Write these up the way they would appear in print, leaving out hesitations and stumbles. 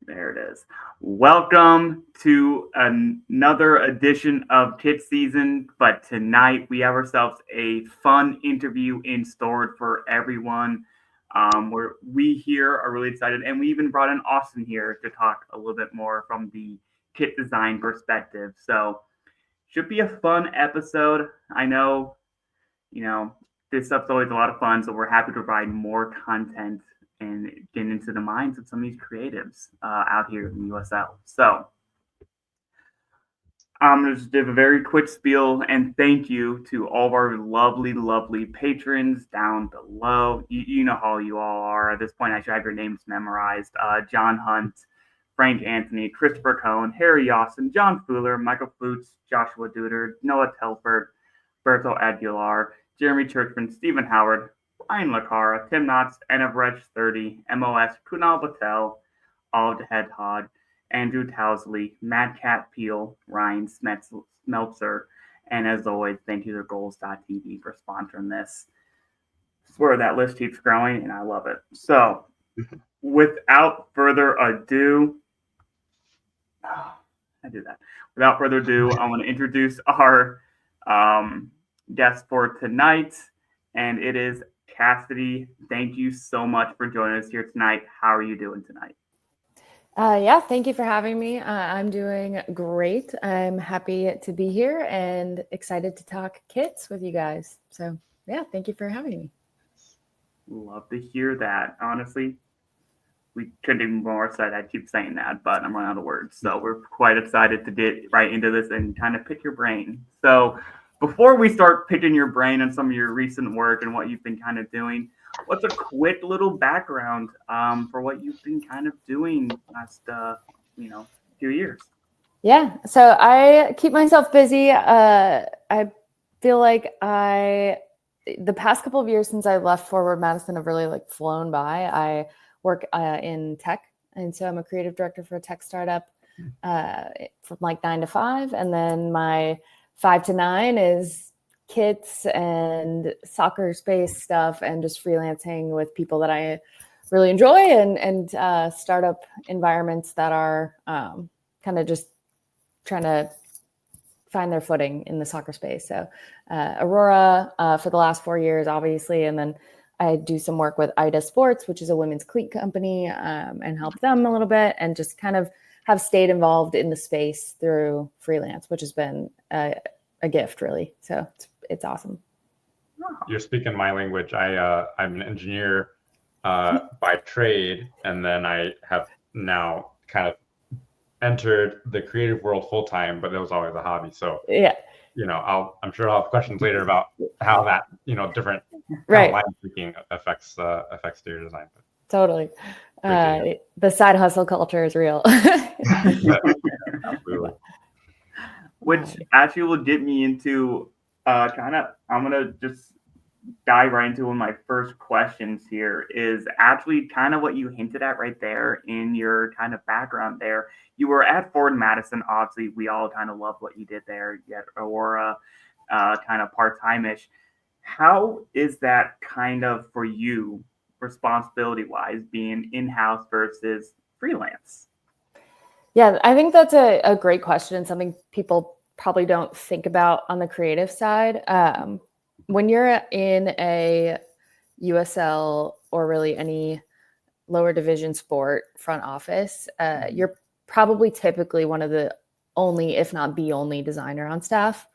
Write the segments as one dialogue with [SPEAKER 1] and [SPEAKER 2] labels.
[SPEAKER 1] There it is. Welcome to another edition of KitSZN. But tonight we have ourselves a fun interview in store for everyone. Where we here are really excited, and we even brought in Austin here to talk a little bit more from the kit design perspective. So should be a fun episode. I know, you know, this stuff's always a lot of fun, so we're happy to provide more content and get into the minds of some of these creatives out here in the USL. So I'm going to just give a very quick spiel and thank you to all of our lovely, lovely patrons down below. You know how you all are. At this point, I should have your names memorized. John Hunt, Frank Anthony, Christopher Cohen, Harry Austin, John Fuller, Michael Flutes, Joshua Duder, Noah Telford, Berto Aguilar, Jeremy Churchman, Stephen Howard, Ryan Lacara, Tim Knotts, Enabrecht 30, MOS, Kunal Patel, Olive the Hedgehog, Andrew Towsley, Mad Cat Peel, Ryan Smeltzer, and as always, thank you to Goals.tv for sponsoring this. I swear that list keeps growing, and I love it. So, without further ado, Without further ado, I want to introduce our guest for tonight, and it is Cassidy. Thank you so much for joining us here tonight. How are you doing tonight?
[SPEAKER 2] Yeah, thank you for having me. I'm doing great. I'm happy to be here and excited to talk kits with you guys. So yeah, thank you for having me.
[SPEAKER 1] Love to hear that. Honestly, we couldn't even be more excited. I keep saying that, but I'm running out of words. So we're quite excited to get right into this and kind of pick your brain. So before we start picking your brain on some of your recent work and what you've been kind of doing, what's a quick little background for what you've been kind of doing last few years?
[SPEAKER 2] Yeah, so I keep myself busy. I feel like the past couple of years since I left Forward Madison have really like flown by. I work in tech, and so I'm a creative director for a tech startup from like 9 to 5, and then my 5 to 9 is kits and soccer space stuff and just freelancing with people that I really enjoy and startup environments that are kind of just trying to find their footing in the soccer space. So Aurora for the last 4 years, obviously, and then I do some work with Ida Sports, which is a women's cleat company, and help them a little bit and just kind of have stayed involved in the space through freelance, which has been a gift, really. So it's awesome.
[SPEAKER 3] You're speaking my language. I'm an engineer by trade, and then I have now kind of entered the creative world full time, but it was always a hobby. So
[SPEAKER 2] yeah,
[SPEAKER 3] I'm sure I'll have questions later about how that different line thinking affects exterior design. But
[SPEAKER 2] totally. The side hustle culture is real.
[SPEAKER 3] Absolutely.
[SPEAKER 1] Which actually will get me into I'm gonna just dive right into one of my first questions here is actually kind of what you hinted at right there in your kind of background there. You were at Forward Madison. Obviously, we all kind of love what you did there. You had Aurora kind of part-time-ish. How is that kind of for you, responsibility-wise, being in-house versus freelance?
[SPEAKER 2] Yeah, I think that's a great question and something people probably don't think about on the creative side. When you're in a USL or really any lower division sport front office, you're probably typically one of the only, if not the only, designer on staff.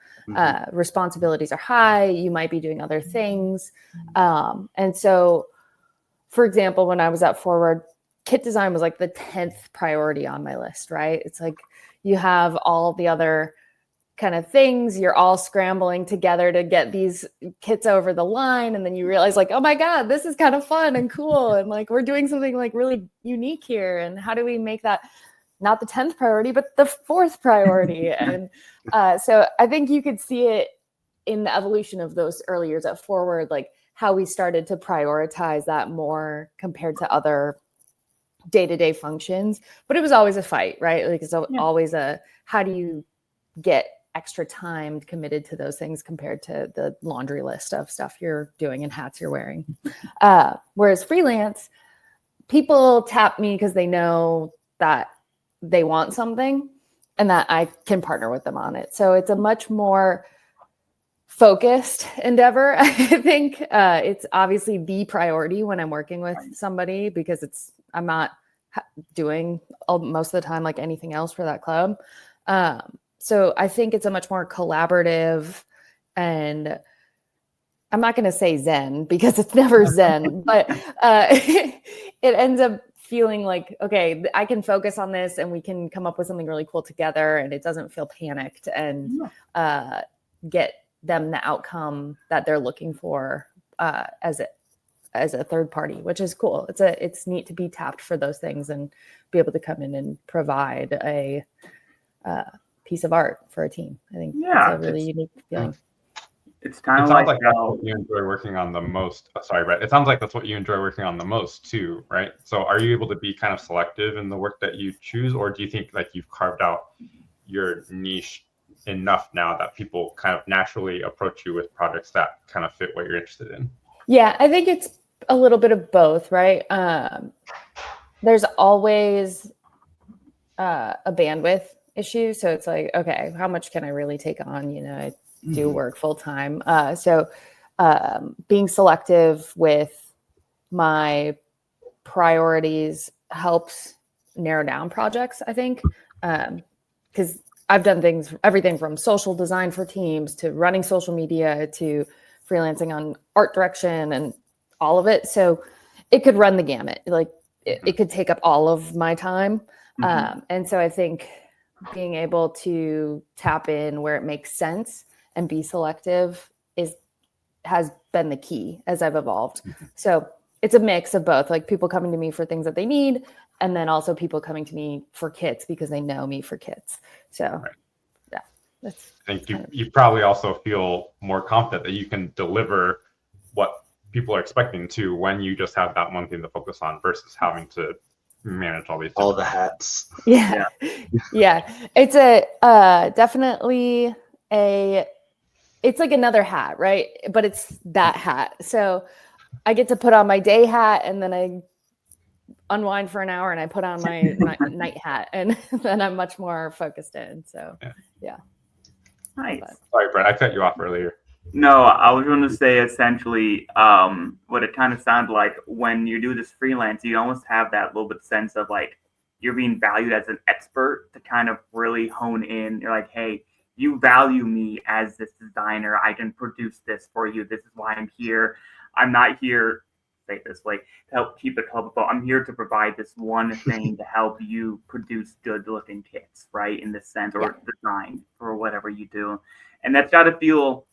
[SPEAKER 2] Responsibilities are high. You might be doing other things. And so, for example, when I was at Forward, kit design was like the 10th priority on my list, right? It's like you have all the other kind of things, you're all scrambling together to get these kits over the line, and then you realize like, oh my god, this is kind of fun and cool, and like we're doing something like really unique here, and how do we make that not the 10th priority but the 4th priority? And so I think you could see it in the evolution of those early years at Forward, like how we started to prioritize that more compared to other day-to-day functions. But it was always a fight, right? Like it's always a, how do you get extra time committed to those things compared to the laundry list of stuff you're doing and hats you're wearing. Whereas freelance, people tap me because they know that they want something and that I can partner with them on it. So it's a much more focused endeavor. I think it's obviously the priority when I'm working with somebody, because I'm not doing most of the time like anything else for that club. So I think it's a much more collaborative, and I'm not going to say Zen because it's never Zen, but it ends up feeling like, okay, I can focus on this and we can come up with something really cool together, and it doesn't feel panicked, and get them the outcome that they're looking for as a third party, which is cool. It's neat to be tapped for those things and be able to come in and provide a piece of art for a team. I think it's a really unique feeling.
[SPEAKER 1] It's kind of
[SPEAKER 3] like
[SPEAKER 1] that's
[SPEAKER 3] what you enjoy working on the most. Sorry, Brett. It sounds like that's what you enjoy working on the most too, right? So are you able to be kind of selective in the work that you choose, or do you think like you've carved out your niche enough now that people kind of naturally approach you with projects that kind of fit what you're interested in?
[SPEAKER 2] Yeah, I think it's a little bit of both, right? There's always a bandwidth issue. So it's like, okay, how much can I really take on? You know, I do work full time. So being selective with my priorities helps narrow down projects, I think, because I've done everything from social design for teams to running social media to freelancing on art direction and all of it. So it could run the gamut. Like it could take up all of my time. And so I think being able to tap in where it makes sense and be selective has been the key as I've evolved. So it's a mix of both, like people coming to me for things that they need, and then also people coming to me for kits because they know me for kits. So yeah,
[SPEAKER 3] I think you probably also feel more confident that you can deliver what people are expecting to when you just have that one thing to focus on versus having to manage all the
[SPEAKER 4] hats.
[SPEAKER 2] Yeah. It's definitely it's like another hat, right? But it's that hat. So I get to put on my day hat, and then I unwind for an hour and I put on my night hat, and then I'm much more focused in. So yeah.
[SPEAKER 1] Nice.
[SPEAKER 3] Sorry, Brett, I cut you off earlier.
[SPEAKER 1] No, I was going to say essentially what it kind of sounded like when you do this freelance, you almost have that little bit sense of like you're being valued as an expert to kind of really hone in. You're like, hey, you value me as this designer. I can produce this for you. This is why I'm here. I'm not here, say it this way, to help keep the club afloat. I'm here to provide this one thing to help you produce good looking kits, right? In this sense, or design or whatever you do. And that's got to feel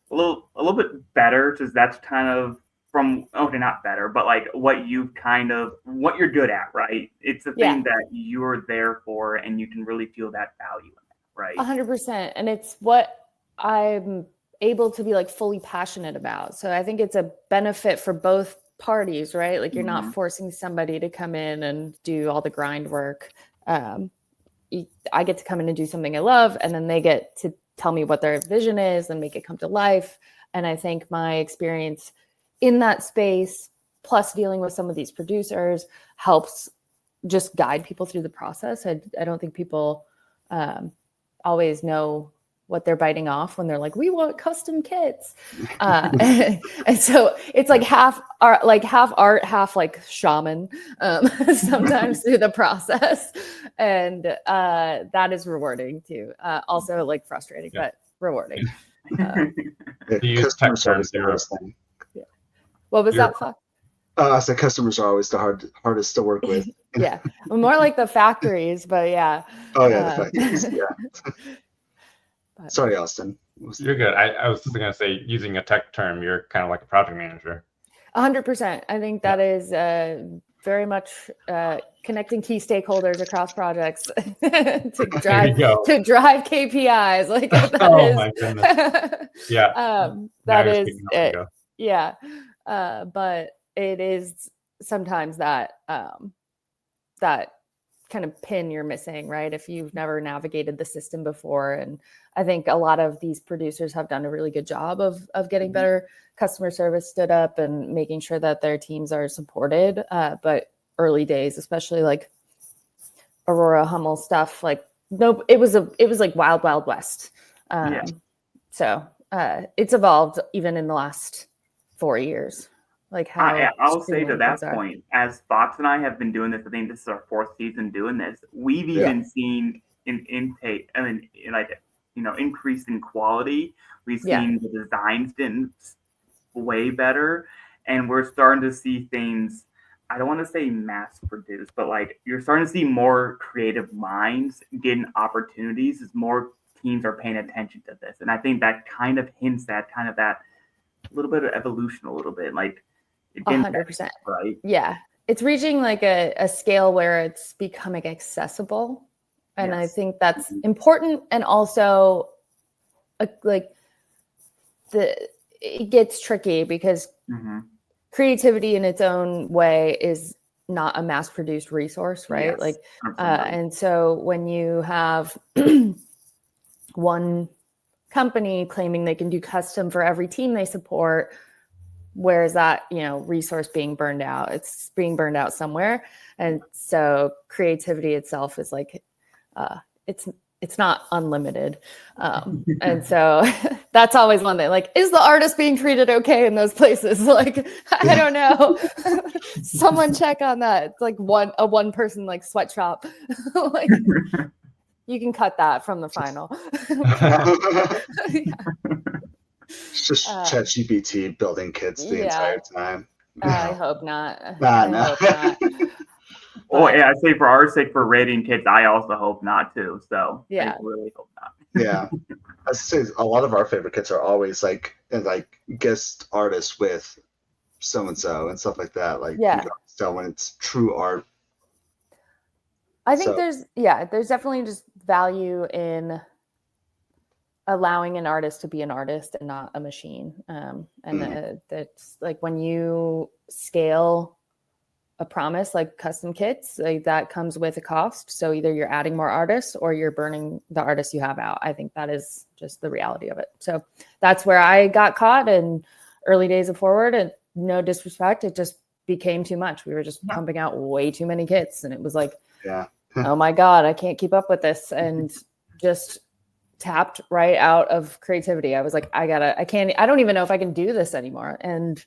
[SPEAKER 1] a little bit better, because that's kind of from, okay, not better, but like what you're good at, right? It's a thing that you're there for, and you can really feel that value in it, right?
[SPEAKER 2] 100%. And it's what I'm able to be like fully passionate about. So I think it's a benefit for both parties, right? Like you're not forcing somebody to come in and do all the grind work. I get to come in and do something I love, and then they get to tell me what their vision is and make it come to life. And I think my experience in that space, plus dealing with some of these producers, helps just guide people through the process. I don't think people always know what they're biting off when they're like, we want custom kits. And so it's like half art, half like shaman sometimes through the process. And that is rewarding too. Also like frustrating, but rewarding.
[SPEAKER 4] Customer service is the hardest thing.
[SPEAKER 2] What was that, Fuck?
[SPEAKER 4] I said customers are always the hardest to work with.
[SPEAKER 2] Yeah. More like the factories, but yeah.
[SPEAKER 4] Oh yeah, the factories, yeah. Sorry, Austin.
[SPEAKER 3] You're good. I was just going to say, using a tech term, you're kind of like a project manager.
[SPEAKER 2] 100%. I think that is very much connecting key stakeholders across projects to drive KPIs. Like
[SPEAKER 3] my goodness. Yeah.
[SPEAKER 2] That is it. Yeah. But it is sometimes that kind of pin you're missing, right? If you've never navigated the system before. And I think a lot of these producers have done a really good job of getting better customer service stood up and making sure that their teams are supported. But early days, especially like Aurora Hummel stuff. Like, nope, it was like wild, wild west. So it's evolved even in the last 4 years. Like how
[SPEAKER 1] I'll say to that point, as Fox and I have been doing this, I think this is our 4th season doing this. We've even seen an intake, I mean, like, increase in quality. We've seen the designs getting way better, and we're starting to see things. I don't want to say mass produced, but like you're starting to see more creative minds getting opportunities as more teams are paying attention to this. And I think that kind of hints at kind of that little bit of evolution, a little bit like
[SPEAKER 2] 100%.
[SPEAKER 1] Right.
[SPEAKER 2] Yeah. It's reaching like a scale where it's becoming accessible. And I think that's important. And also it gets tricky because creativity in its own way is not a mass produced resource, right?
[SPEAKER 1] Yes,
[SPEAKER 2] like, and so when you have one company claiming they can do custom for every team they support, where is that, resource being burned out? It's being burned out somewhere. And so creativity itself is like, it's not unlimited. And so that's always one thing, like, is the artist being treated okay in those places? Like, I don't know. Someone check on that. It's like a one person like sweatshop. Like, you can cut that from the final.
[SPEAKER 4] It's just ChatGPT building kits the entire time.
[SPEAKER 2] I hope not.
[SPEAKER 4] Nah.
[SPEAKER 2] Hope not.
[SPEAKER 1] Well, yeah, I'd say for our sake, for rating kits, I also hope not too. So I really hope not.
[SPEAKER 4] Yeah, I say a lot of our favorite kits are always like guest artists with so and so and stuff like that. Like, so when it's true art.
[SPEAKER 2] I think there's definitely just value in allowing an artist to be an artist and not a machine. And that's like when you scale a promise like custom kits, like that comes with a cost. So either you're adding more artists or you're burning the artists you have out. I think that is just the reality of it. So that's where I got caught in early days of Forward, and no disrespect, it just became too much. We were just pumping out way too many kits, and it was like, oh my God, I can't keep up with this. And just tapped right out of creativity. I was like, I don't even know if I can do this anymore. And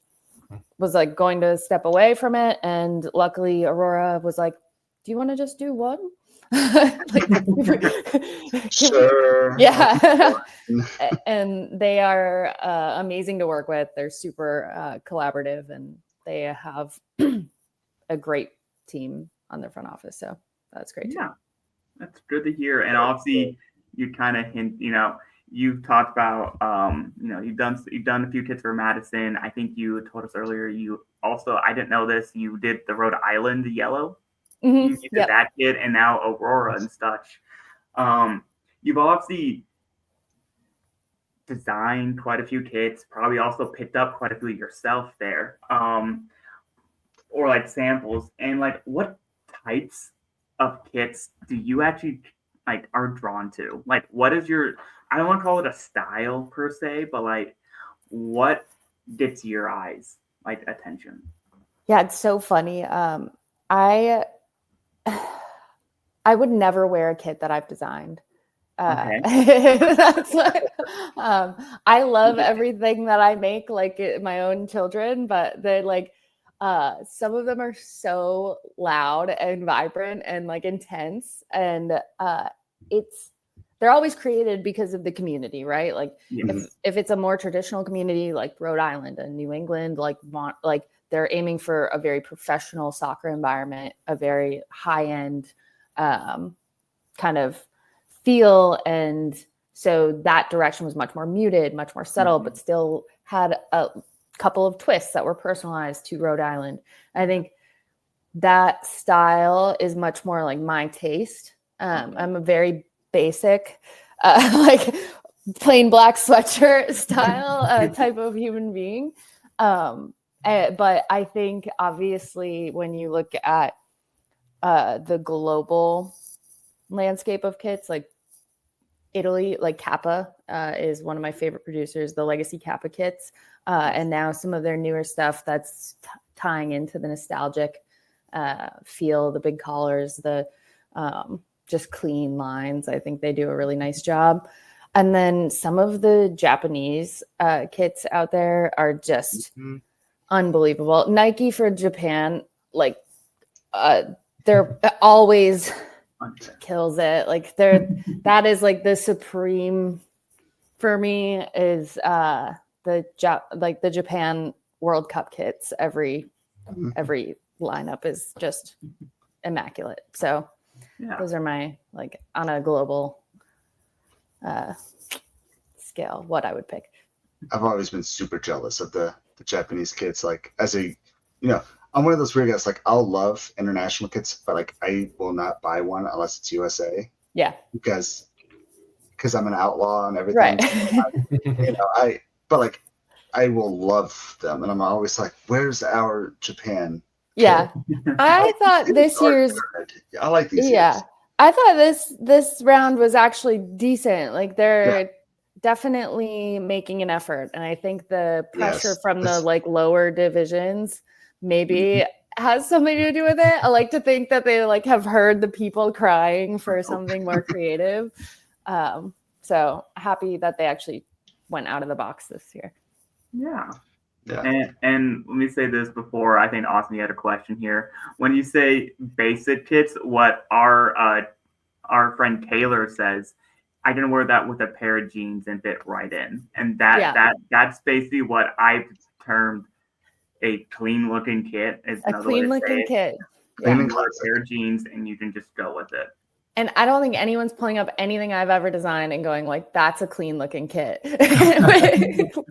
[SPEAKER 2] was like going to step away from it. And luckily Aurora was like, do you want to just do one?
[SPEAKER 4] Sure.
[SPEAKER 2] Yeah. And they are amazing to work with. They're super collaborative, and they have a great team on their front office. So that's great.
[SPEAKER 1] Yeah, that's good to hear. And obviously you kind of hint, you've talked about, you've done a few kits for Madison. I think you told us earlier, you also, I didn't know this, you did the Rhode Island yellow. You did that kit, and now Aurora and such. You've obviously designed quite a few kits, probably also picked up quite a few yourself there, or like samples. And like, what types of kits do you actually like are drawn to? Like, what is your, I don't want to call it a style per se, but like, what gets your eyes like attention?
[SPEAKER 2] Yeah, it's so funny. I would never wear a kit that I've designed. That's like, I love everything that I make, like my own children, but they're like, some of them are so loud and vibrant and like intense, and they're always created because of the community, right? Like if it's a more traditional community like Rhode Island and New England, like they're aiming for a very professional soccer environment, a very high-end kind of feel. And so that direction was much more muted, much more subtle, but still had a couple of twists that were personalized to Rhode Island. I think that style is much more like my taste. I'm a very basic, like plain black sweatshirt style type of human being. But I think obviously when you look at the global landscape of kits, like Italy, like Kappa is one of my favorite producers, the legacy Kappa kits. And now some of their newer stuff that's tying into the nostalgic feel, the big collars, the just clean lines. I think they do a really nice job. And then some of the Japanese kits out there are just unbelievable. Nike for Japan, like they're always kills it. Like that is like the supreme for me is the Japan World Cup kits. Every lineup is just immaculate. So those are my, like, on a global scale, what I would pick.
[SPEAKER 4] I've always been super jealous of the Japanese kits. Like, as a, I'm one of those weird guys. Like, I'll love international kits, but like I will not buy one unless it's USA.
[SPEAKER 2] Yeah.
[SPEAKER 4] Because I'm an outlaw and everything.
[SPEAKER 2] Right.
[SPEAKER 4] But like I will love them, and I'm always like, "Where's our Japan?"
[SPEAKER 2] Yeah, I thought this year's.
[SPEAKER 4] I like these.
[SPEAKER 2] Yeah,
[SPEAKER 4] years.
[SPEAKER 2] I thought this round was actually decent. Like they're definitely making an effort, and I think the pressure from the like lower divisions maybe has something to do with it. I like to think that they like have heard the people crying for something more creative. So happy that they actually went out of the box this year.
[SPEAKER 1] Yeah. And let me say this before, I think Austin, you had a question here. When you say basic kits, what our friend Taylor says, I can wear that with a pair of jeans and fit right in. And that's basically what I've termed a clean looking kit.
[SPEAKER 2] A clean looking kit.
[SPEAKER 1] Clean and a pair of jeans, and you can just go with it.
[SPEAKER 2] And I don't think anyone's pulling up anything I've ever designed and going like, that's a clean looking kit,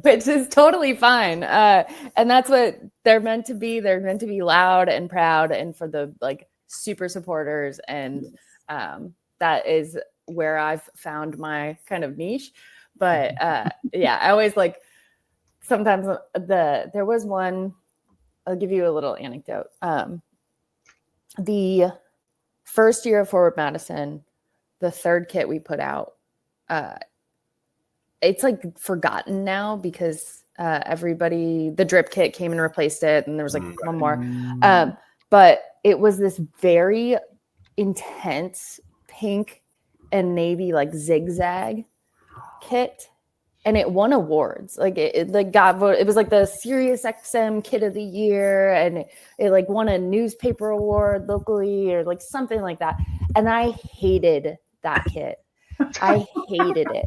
[SPEAKER 2] which is totally fine. And that's what they're meant to be. They're meant to be loud and proud and for the like super supporters. And that is where I've found my kind of niche. But I always like, sometimes there was one, I'll give you a little anecdote. The first year of Forward Madison, the third kit we put out, it's like forgotten now because the drip kit came and replaced it, and there was like one more. But it was this very intense pink and navy like zigzag kit, and it won awards. Like it like got voted. It was like the Sirius XM Kit of the Year, and it like won a newspaper award locally or like something like that. And I hated that kit. I hated it.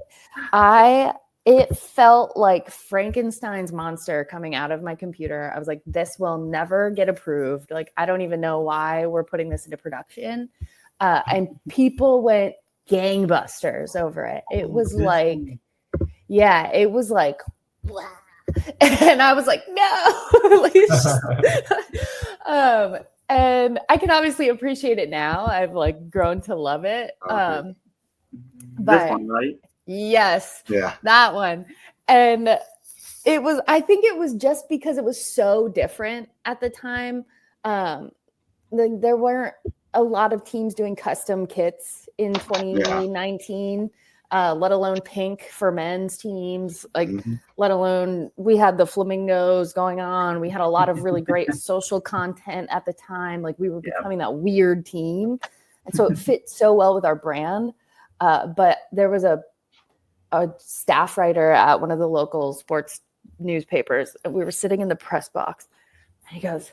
[SPEAKER 2] It felt like Frankenstein's monster coming out of my computer. I was like, this will never get approved. Like, I don't even know why we're putting this into production. And people went gangbusters over it. It was like, it was like, blah. And I was like, no. And I can obviously appreciate it now. I've like grown to love it. But
[SPEAKER 1] this one, right?
[SPEAKER 2] Yes.
[SPEAKER 4] Yeah.
[SPEAKER 2] That one. And I think it was just because it was so different at the time. There weren't a lot of teams doing custom kits in 2019, let alone pink for men's teams, like let alone we had the flamingos going on. We had a lot of really great social content at the time. Like we were becoming that weird team. And so it fit so well with our brand. But there was a staff writer at one of the local sports newspapers, and we were sitting in the press box, and he goes,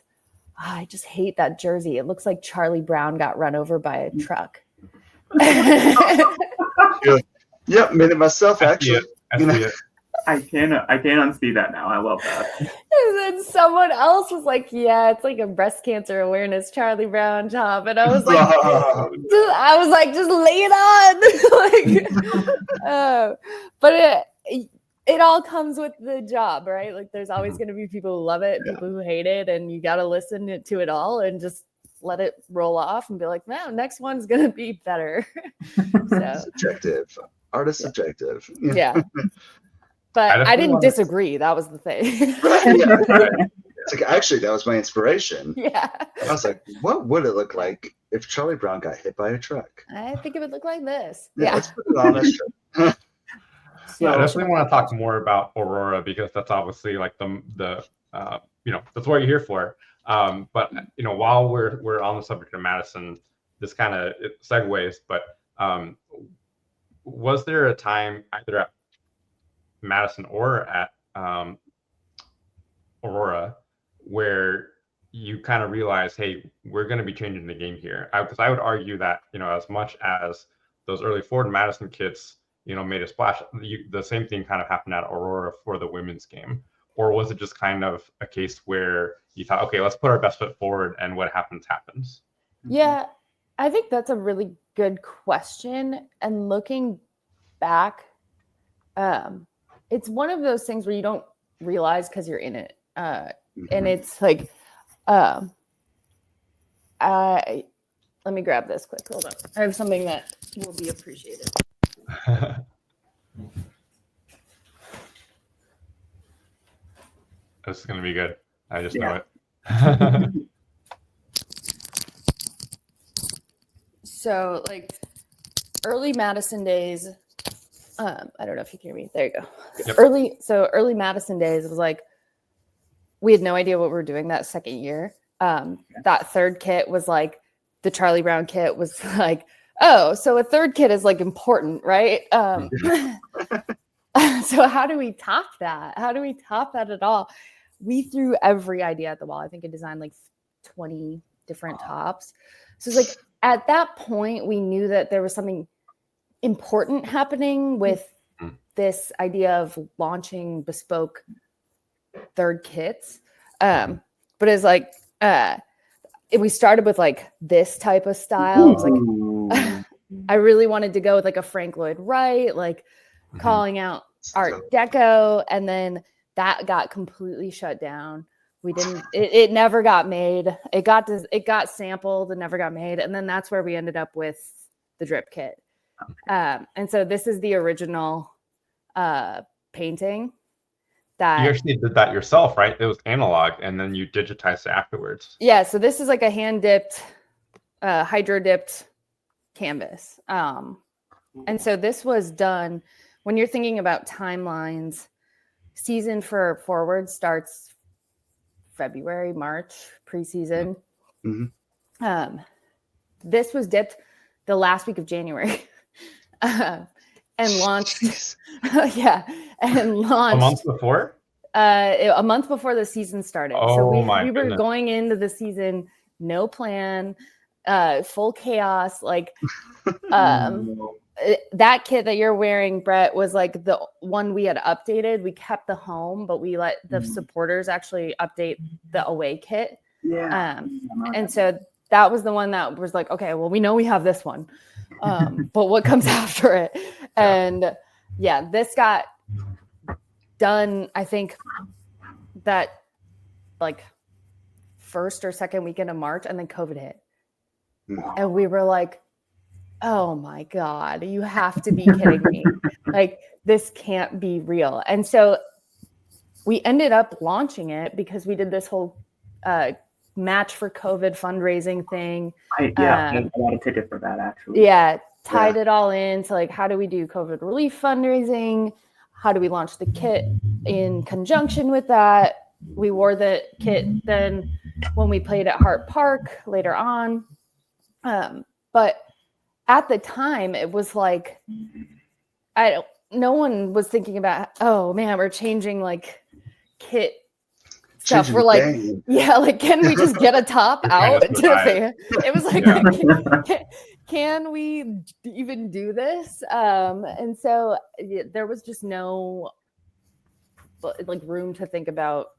[SPEAKER 2] I just hate that jersey. It looks like Charlie Brown got run over by a truck.
[SPEAKER 4] Yep, made it myself actually.
[SPEAKER 1] I can't unsee that now. I love that.
[SPEAKER 2] And then someone else was like, yeah, it's like a breast cancer awareness Charlie Brown job. And I was like, just lay it on. But it all comes with the job, right? Like there's always going to be people who love it, people who hate it, and you got to listen to it all and just let it roll off and be like, no, next one's going to be better. So,
[SPEAKER 4] subjective. Art is subjective.
[SPEAKER 2] Yeah. But I didn't disagree. That was the thing.
[SPEAKER 4] It's like, actually, that was my inspiration.
[SPEAKER 2] Yeah.
[SPEAKER 4] I was like, what would it look like if Charlie Brown got hit by a truck?
[SPEAKER 2] I think it would look like this.
[SPEAKER 4] Let's put it on this trip.
[SPEAKER 3] So I definitely want to talk more about Aurora because that's obviously like the that's what you're here for. But while we're on the subject of Madison, this kind of segues, but was there a time either at Madison or at Aurora where you kind of realize, hey, we're going to be changing the game here? Because I would argue that, as much as those early Forward Madison kits, made a splash, the same thing kind of happened at Aurora for the women's game. Or was it just kind of a case where you thought, okay, let's put our best foot forward and what happens, happens?
[SPEAKER 2] Yeah, I think that's a really good question. And looking back, it's one of those things where you don't realize because you're in it. And it's like, let me grab this quick. Hold on. I have something that will be appreciated.
[SPEAKER 3] This is going to be good. I just know it.
[SPEAKER 2] So like early Madison days, I don't know if you can hear me. There you go. Yep. Early Madison days, it was like, we had no idea what we were doing that second year. That third kit was like, the Charlie Brown kit was like, oh, so a third kit is like important, right? So how do we top that? How do we top that at all? We threw every idea at the wall. I think I designed like 20 different tops. So it's like, at that point, we knew that there was something important happening with this idea of launching bespoke third kits. But it's like, we started with like this type of style. It was like, I really wanted to go with like a Frank Lloyd Wright, like calling out Art Deco. And then that got completely shut down. We didn't, it never got made. It got sampled and never got made. And then that's where we ended up with the drip kit. And so this is the original painting that
[SPEAKER 3] you actually did that yourself, right? It was analog and then you digitized it afterwards.
[SPEAKER 2] Yeah. So this is like a hand dipped, hydro dipped canvas. And so this was done when you're thinking about timelines. Season for Forward starts February, March, preseason. This was dipped the last week of January and launched. And launched
[SPEAKER 3] a month before.
[SPEAKER 2] A month before the season started.
[SPEAKER 3] Oh,
[SPEAKER 2] so
[SPEAKER 3] we
[SPEAKER 2] were going into the season, no plan, full chaos. Like that kit that you're wearing, Brett, was like the one we had updated. We kept the home, but we let the supporters actually update the away kit. And so that was the one that was like, okay, well, we know we have this one, but what comes after it? And this got done, I think that like first or second weekend of March, and then COVID hit. And we were like, oh my God, you have to be kidding me. Like, this can't be real. And so we ended up launching it because we did this whole match for COVID fundraising thing.
[SPEAKER 1] I bought a ticket for that, actually.
[SPEAKER 2] Tied it all in to like, how do we do COVID relief fundraising? How do we launch the kit in conjunction with that? We wore the kit then when we played at Hart Park later on. But at the time, it was like, no one was thinking about, oh man, we're changing like kit stuff. We're like, like, can we just get a top out to the fan? It was like, can we even do this? And so there was just no like room to think about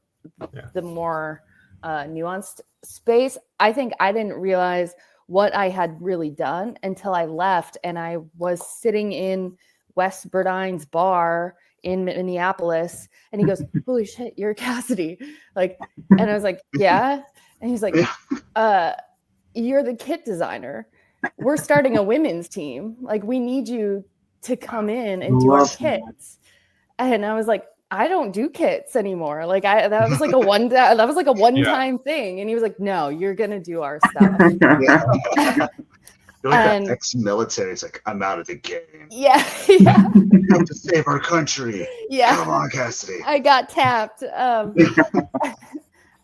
[SPEAKER 2] the more nuanced space. I think I didn't realize what I had really done until I left, and I was sitting in Wes Burdine's bar in Minneapolis, and he goes, holy shit, you're Cassidy. Like, and I was like, yeah. And he's like, you're the kit designer. We're starting a women's team. Like, we need you to come in and do our kits. And I was like, I don't do kits anymore. Like, that was like a one-time thing. And he was like, no, you're gonna do our stuff.
[SPEAKER 4] You're like that ex-military. It's like, I'm out of the game.
[SPEAKER 2] We have
[SPEAKER 4] to save our country. Come on, Cassidy.
[SPEAKER 2] I got tapped.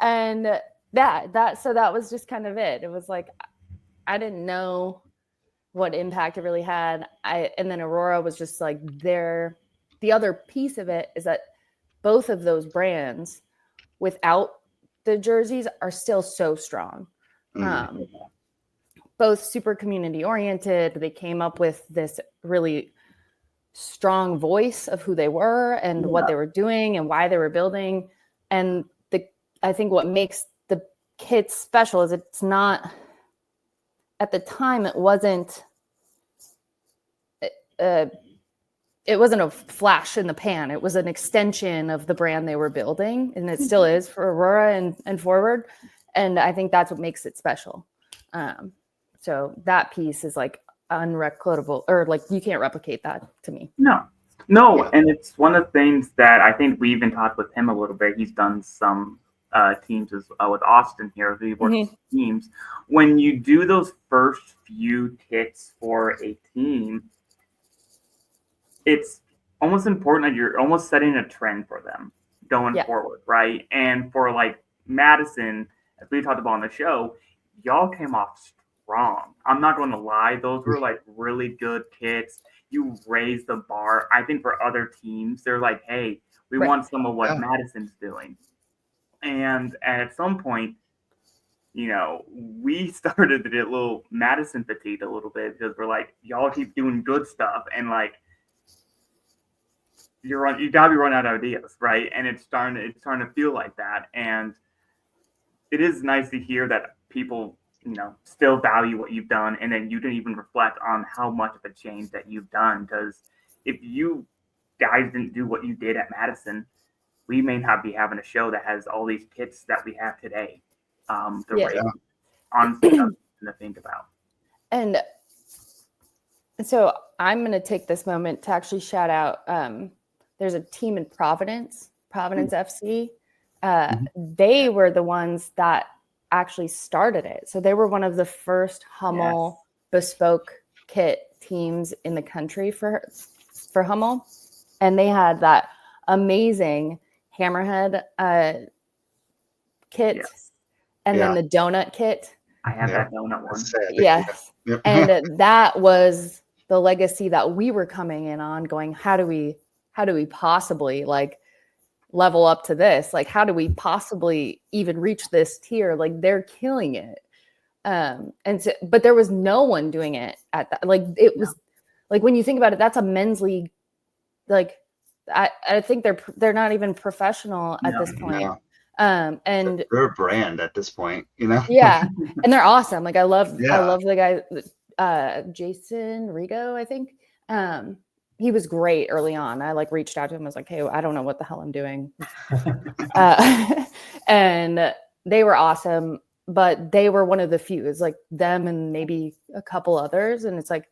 [SPEAKER 2] And that was just kind of it. It was like, I didn't know what impact it really had. And then Aurora was just like there. The other piece of it is that both of those brands without the jerseys are still so strong. Both super community oriented. They came up with this really strong voice of who they were and what they were doing and why they were building. And I think what makes the kits special is it's not, at the time, it wasn't a flash in the pan. It was an extension of the brand they were building, and it still is for Aurora and Forward. And I think that's what makes it special. So that piece is like unreplicable, or like you can't replicate that to me.
[SPEAKER 1] No. And it's one of the things that I think we even talked with him a little bit. He's done some teams with Austin here. He works with teams. When you do those first few kits for a team, it's almost important that you're almost setting a trend for them going forward, right? And for like Madison, as we talked about on the show, y'all came off strong. I'm not going to lie; those were like really good kits. You raised the bar. I think for other teams, they're like, "Hey, we want some of what Madison's doing." And at some point, we started to get a little Madison fatigue a little bit because we're like, y'all keep doing good stuff, and like you gotta be running out of ideas, right? And it's starting to feel like that. And it is nice to hear that people, still value what you've done, and then you didn't even reflect on how much of a change that you've done. Because if you guys didn't do what you did at Madison, we may not be having a show that has all these kits that we have today. Honestly, nothing to think about.
[SPEAKER 2] And so I'm going to take this moment to actually shout out. There's a team in Providence FC. They were the ones that actually started it. So they were one of the first Hummel bespoke kit teams in the country for Hummel. And they had that amazing hammerhead kit and then the donut kit.
[SPEAKER 1] I have that donut one.
[SPEAKER 2] Yes. Yep. And that was the legacy that we were coming in on, going, how do we possibly like level up to this? Like, how do we possibly even reach this tier? Like, they're killing it. But there was no one doing it at that. Like, it was like, when you think about it, that's a men's league. Like, I think they're not even professional at this point.
[SPEAKER 4] No.
[SPEAKER 2] And
[SPEAKER 4] they're a brand at this point,
[SPEAKER 2] Yeah. And they're awesome. Like, I love the guy, Jason Rigo, I think. He was great early on. I like reached out to him. I was like, hey, I don't know what the hell I'm doing. And they were awesome, but they were one of the few. It's like them and maybe a couple others. And it's like,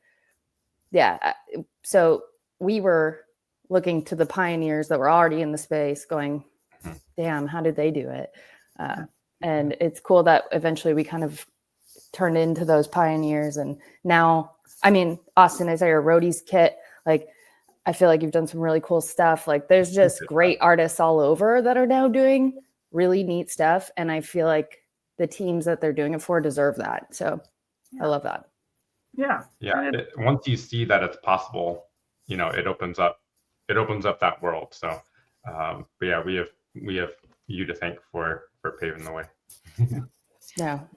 [SPEAKER 2] so we were looking to the pioneers that were already in the space going, damn, how did they do it? And it's cool that eventually we kind of turned into those pioneers. And now, I mean, Austin, I saw your roadies kit. Like, I feel like you've done some really cool stuff. Like, there's just great artists all over that are now doing really neat stuff. And I feel like the teams that they're doing it for deserve that. So I love that.
[SPEAKER 1] Yeah.
[SPEAKER 3] Once you see that it's possible, it opens up that world. So, but yeah, we have you to thank for paving the way.
[SPEAKER 2] No,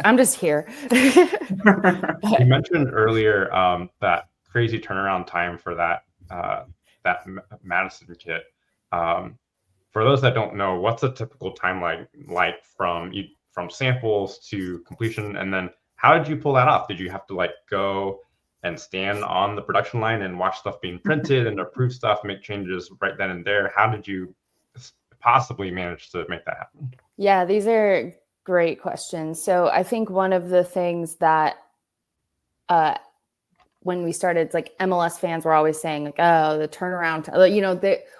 [SPEAKER 2] I'm just here.
[SPEAKER 3] You mentioned earlier that crazy turnaround time for that Madison kit. For those that don't know, what's a typical timeline like from samples to completion, and then how did you pull that off? Did you have to like go and stand on the production line and watch stuff being printed and approve stuff, make changes right then and there? How did you possibly manage to make that happen?
[SPEAKER 2] Yeah, these are great questions. So I think one of the things that when we started, like, MLS fans were always saying, like, oh, the turnaround,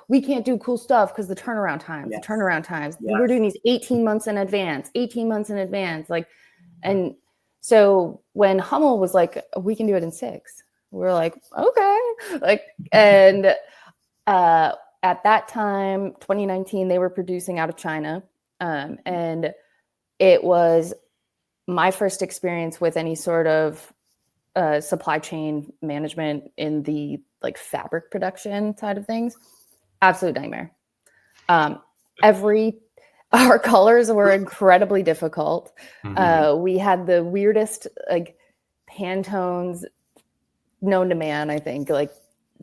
[SPEAKER 2] we can't do cool stuff because the turnaround times, we're doing these 18 months in advance. Like, and so when Hummel was like, we can do it in 6, we're like, okay. Like, and at that time, 2019, they were producing out of China. And it was my first experience with any sort of supply chain management in the like fabric production side of things, absolute nightmare. Our colors were incredibly difficult. We had the weirdest like Pantones known to man, I think, like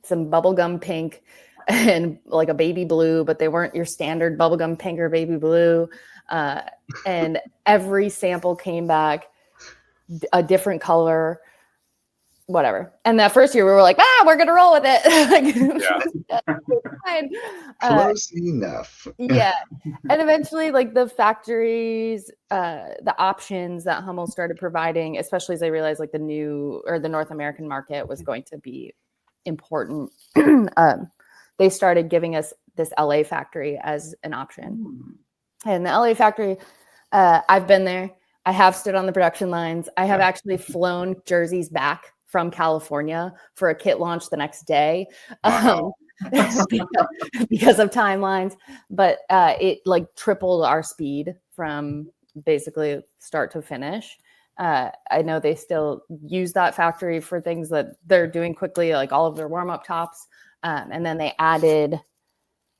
[SPEAKER 2] some bubblegum pink and like a baby blue, but they weren't your standard bubblegum pink or baby blue. And every sample came back a different color, whatever. And that first year we were like, we're going to roll with it. Fine.
[SPEAKER 4] Close enough.
[SPEAKER 2] Yeah. And eventually like the factories, the options that Hummel started providing, especially as they realized like the North American market was going to be important. They started giving us this LA factory as an option. And the LA factory, I've been there. I have stood on the production lines. I have actually flown jerseys back from California for a kit launch the next day.
[SPEAKER 3] Wow.
[SPEAKER 2] Because of timelines, but it like tripled our speed from basically start to finish. I know they still use that factory for things that they're doing quickly, like all of their warm-up tops. And then they added,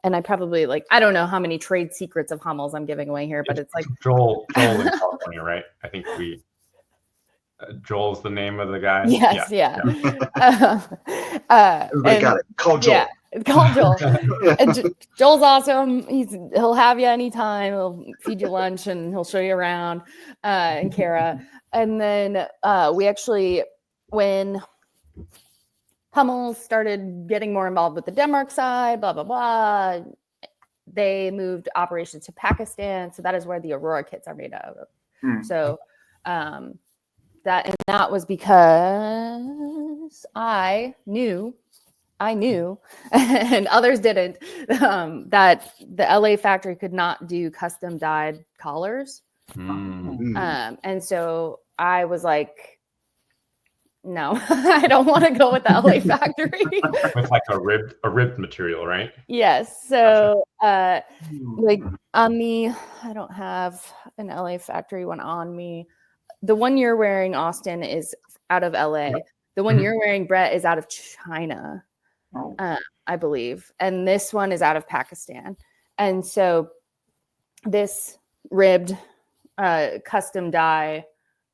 [SPEAKER 2] and I probably I don't know how many trade secrets of Hummels I'm giving away here, but it's like
[SPEAKER 3] Joel in California, right? I think Joel's the name of the guy.
[SPEAKER 2] Yes, yeah.
[SPEAKER 4] Everybody got it. Call Joel.
[SPEAKER 2] Yeah, call Joel. And Joel's awesome. He'll have you anytime. He'll feed you lunch and he'll show you around. And Kara. And then we actually, when Hummel started getting more involved with the Denmark side, blah, blah, blah, they moved operations to Pakistan. So that is where the Aurora kits are made out of. So that was because I knew, and others didn't, that the LA factory could not do custom dyed collars. And so I was like, no, I don't want to go with the LA factory.
[SPEAKER 3] With like a ribbed material, right?
[SPEAKER 2] Yes. So like on me, I don't have an LA factory one on me. The one you're wearing, Austin, is out of LA. The one you're wearing, Brett, is out of China, I believe. And this one is out of Pakistan. And so this ribbed custom dye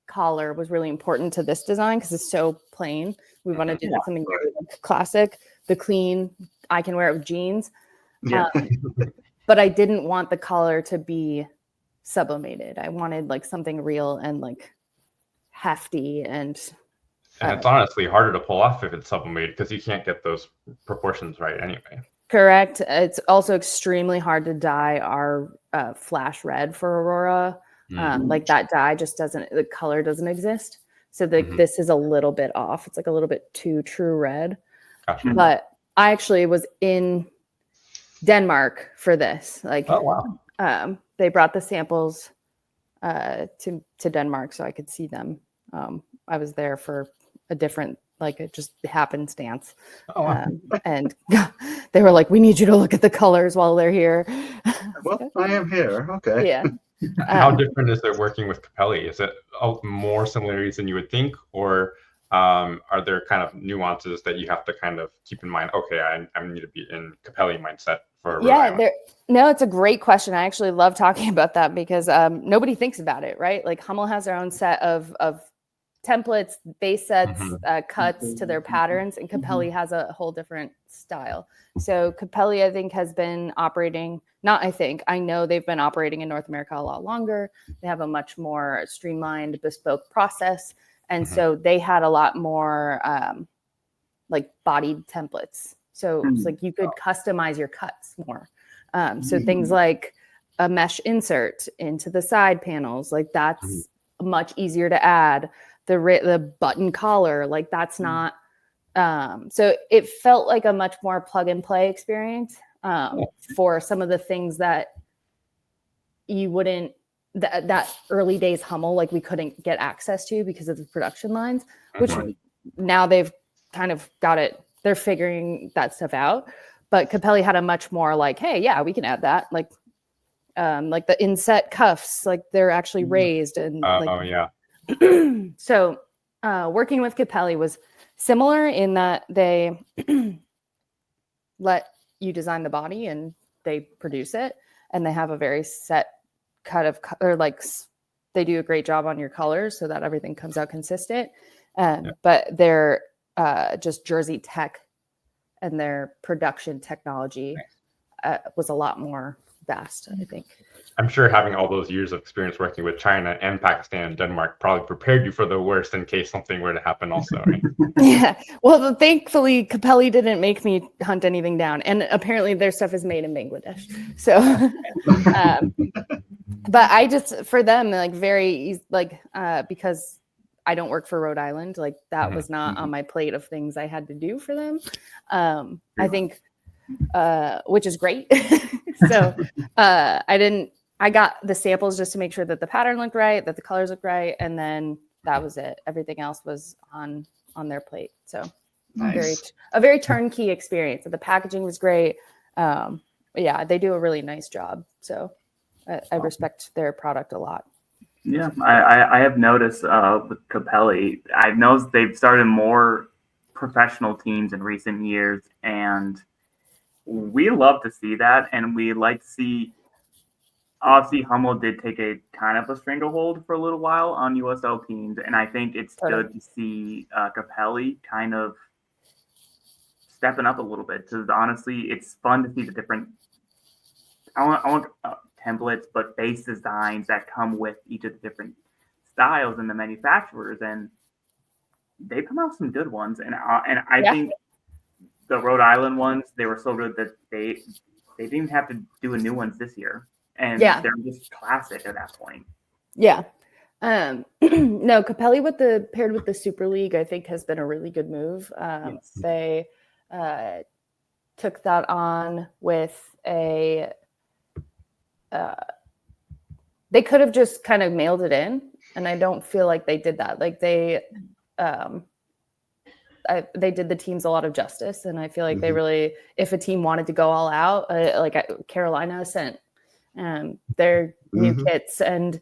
[SPEAKER 2] collar was really important to this design because it's so plain. We want to do something very classic, the clean, I can wear it with jeans. But I didn't want the collar to be sublimated. I wanted like something real and like hefty and
[SPEAKER 3] it's honestly harder to pull off if it's sublimated because you can't get those proportions right anyway.
[SPEAKER 2] Correct. It's also extremely hard to dye our flash red for Aurora. Like that dye just the color doesn't exist. So this is a little bit off. It's like a little bit too true red.
[SPEAKER 3] Gotcha.
[SPEAKER 2] But I actually was in Denmark for this. Like,
[SPEAKER 3] oh wow.
[SPEAKER 2] They brought the samples to Denmark so I could see them. I was there for a different, like it just happenstance.
[SPEAKER 3] Oh, wow.
[SPEAKER 2] And they were like, we need you to look at the colors while they're here.
[SPEAKER 4] Well, I am here. Okay.
[SPEAKER 2] Yeah.
[SPEAKER 3] How different is it working with Capelli? Is it more similarities than you would think, or are there kind of nuances that you have to kind of keep in mind? Okay, I need to be in Capelli mindset for Rhode Island.
[SPEAKER 2] No, it's a great question. I actually love talking about that because nobody thinks about it, right? Like Hummel has their own set of templates, base sets, cuts to their patterns, and Capelli has a whole different style. So Capelli, I think, has been operating, I know they've been operating in North America a lot longer. They have a much more streamlined, bespoke process. And so they had a lot more like bodied templates. So it's like you could customize your cuts more. So things like a mesh insert into the side panels, like that's much easier to add. The button collar, like that's not. So it felt like a much more plug and play experience for some of the things that you wouldn't, that early days Hummel, like we couldn't get access to because of the production lines, which now they've kind of got it. They're figuring that stuff out. But Capelli had a much more like, hey, yeah, we can add that. Like the inset cuffs, like they're actually raised and So working with Capelli was similar in that they let you design the body and they produce it, and they have a very set cut of, or like they do a great job on your colors so that everything comes out consistent. But they're just jersey tech and their production technology was a lot more vast, I think.
[SPEAKER 3] I'm sure having all those years of experience working with China and Pakistan and Denmark probably prepared you for the worst in case something were to happen also, right?
[SPEAKER 2] Yeah. Well, thankfully, Capelli didn't make me hunt anything down. And apparently their stuff is made in Bangladesh. So, but I just, for them, like very easy, like, because I don't work for Rhode Island, like that was not on my plate of things I had to do for them. I think, which is great. So I got the samples just to make sure that the pattern looked right, that the colors looked right, and then that was it. Everything else was on their plate. So
[SPEAKER 4] Nice.
[SPEAKER 2] a very turnkey experience. The packaging was great. Yeah, they do a really nice job. So I respect their product a lot.
[SPEAKER 1] Yeah, I have noticed with Capelli, I've noticed they've started more professional teams in recent years, and we love to see that, and we like to see. Obviously, Hummel did take a kind of a stranglehold for a little while on USL teams, and I think it's good to see Capelli kind of stepping up a little bit. Because honestly, it's fun to see the different. I want templates, but base designs that come with each of the different styles and the manufacturers, and they come out with some good ones. And I think the Rhode Island ones, they were so good that they didn't even have to do a new ones this year. And they're just classic at that point. Yeah.
[SPEAKER 2] No, Capelli paired with the Super League, I think has been a really good move.
[SPEAKER 1] Yes.
[SPEAKER 2] They took that on with they could have just kind of mailed it in, and I don't feel like they did that. Like they did the teams a lot of justice, and I feel like they really, if a team wanted to go all out, Carolina sent their new kits and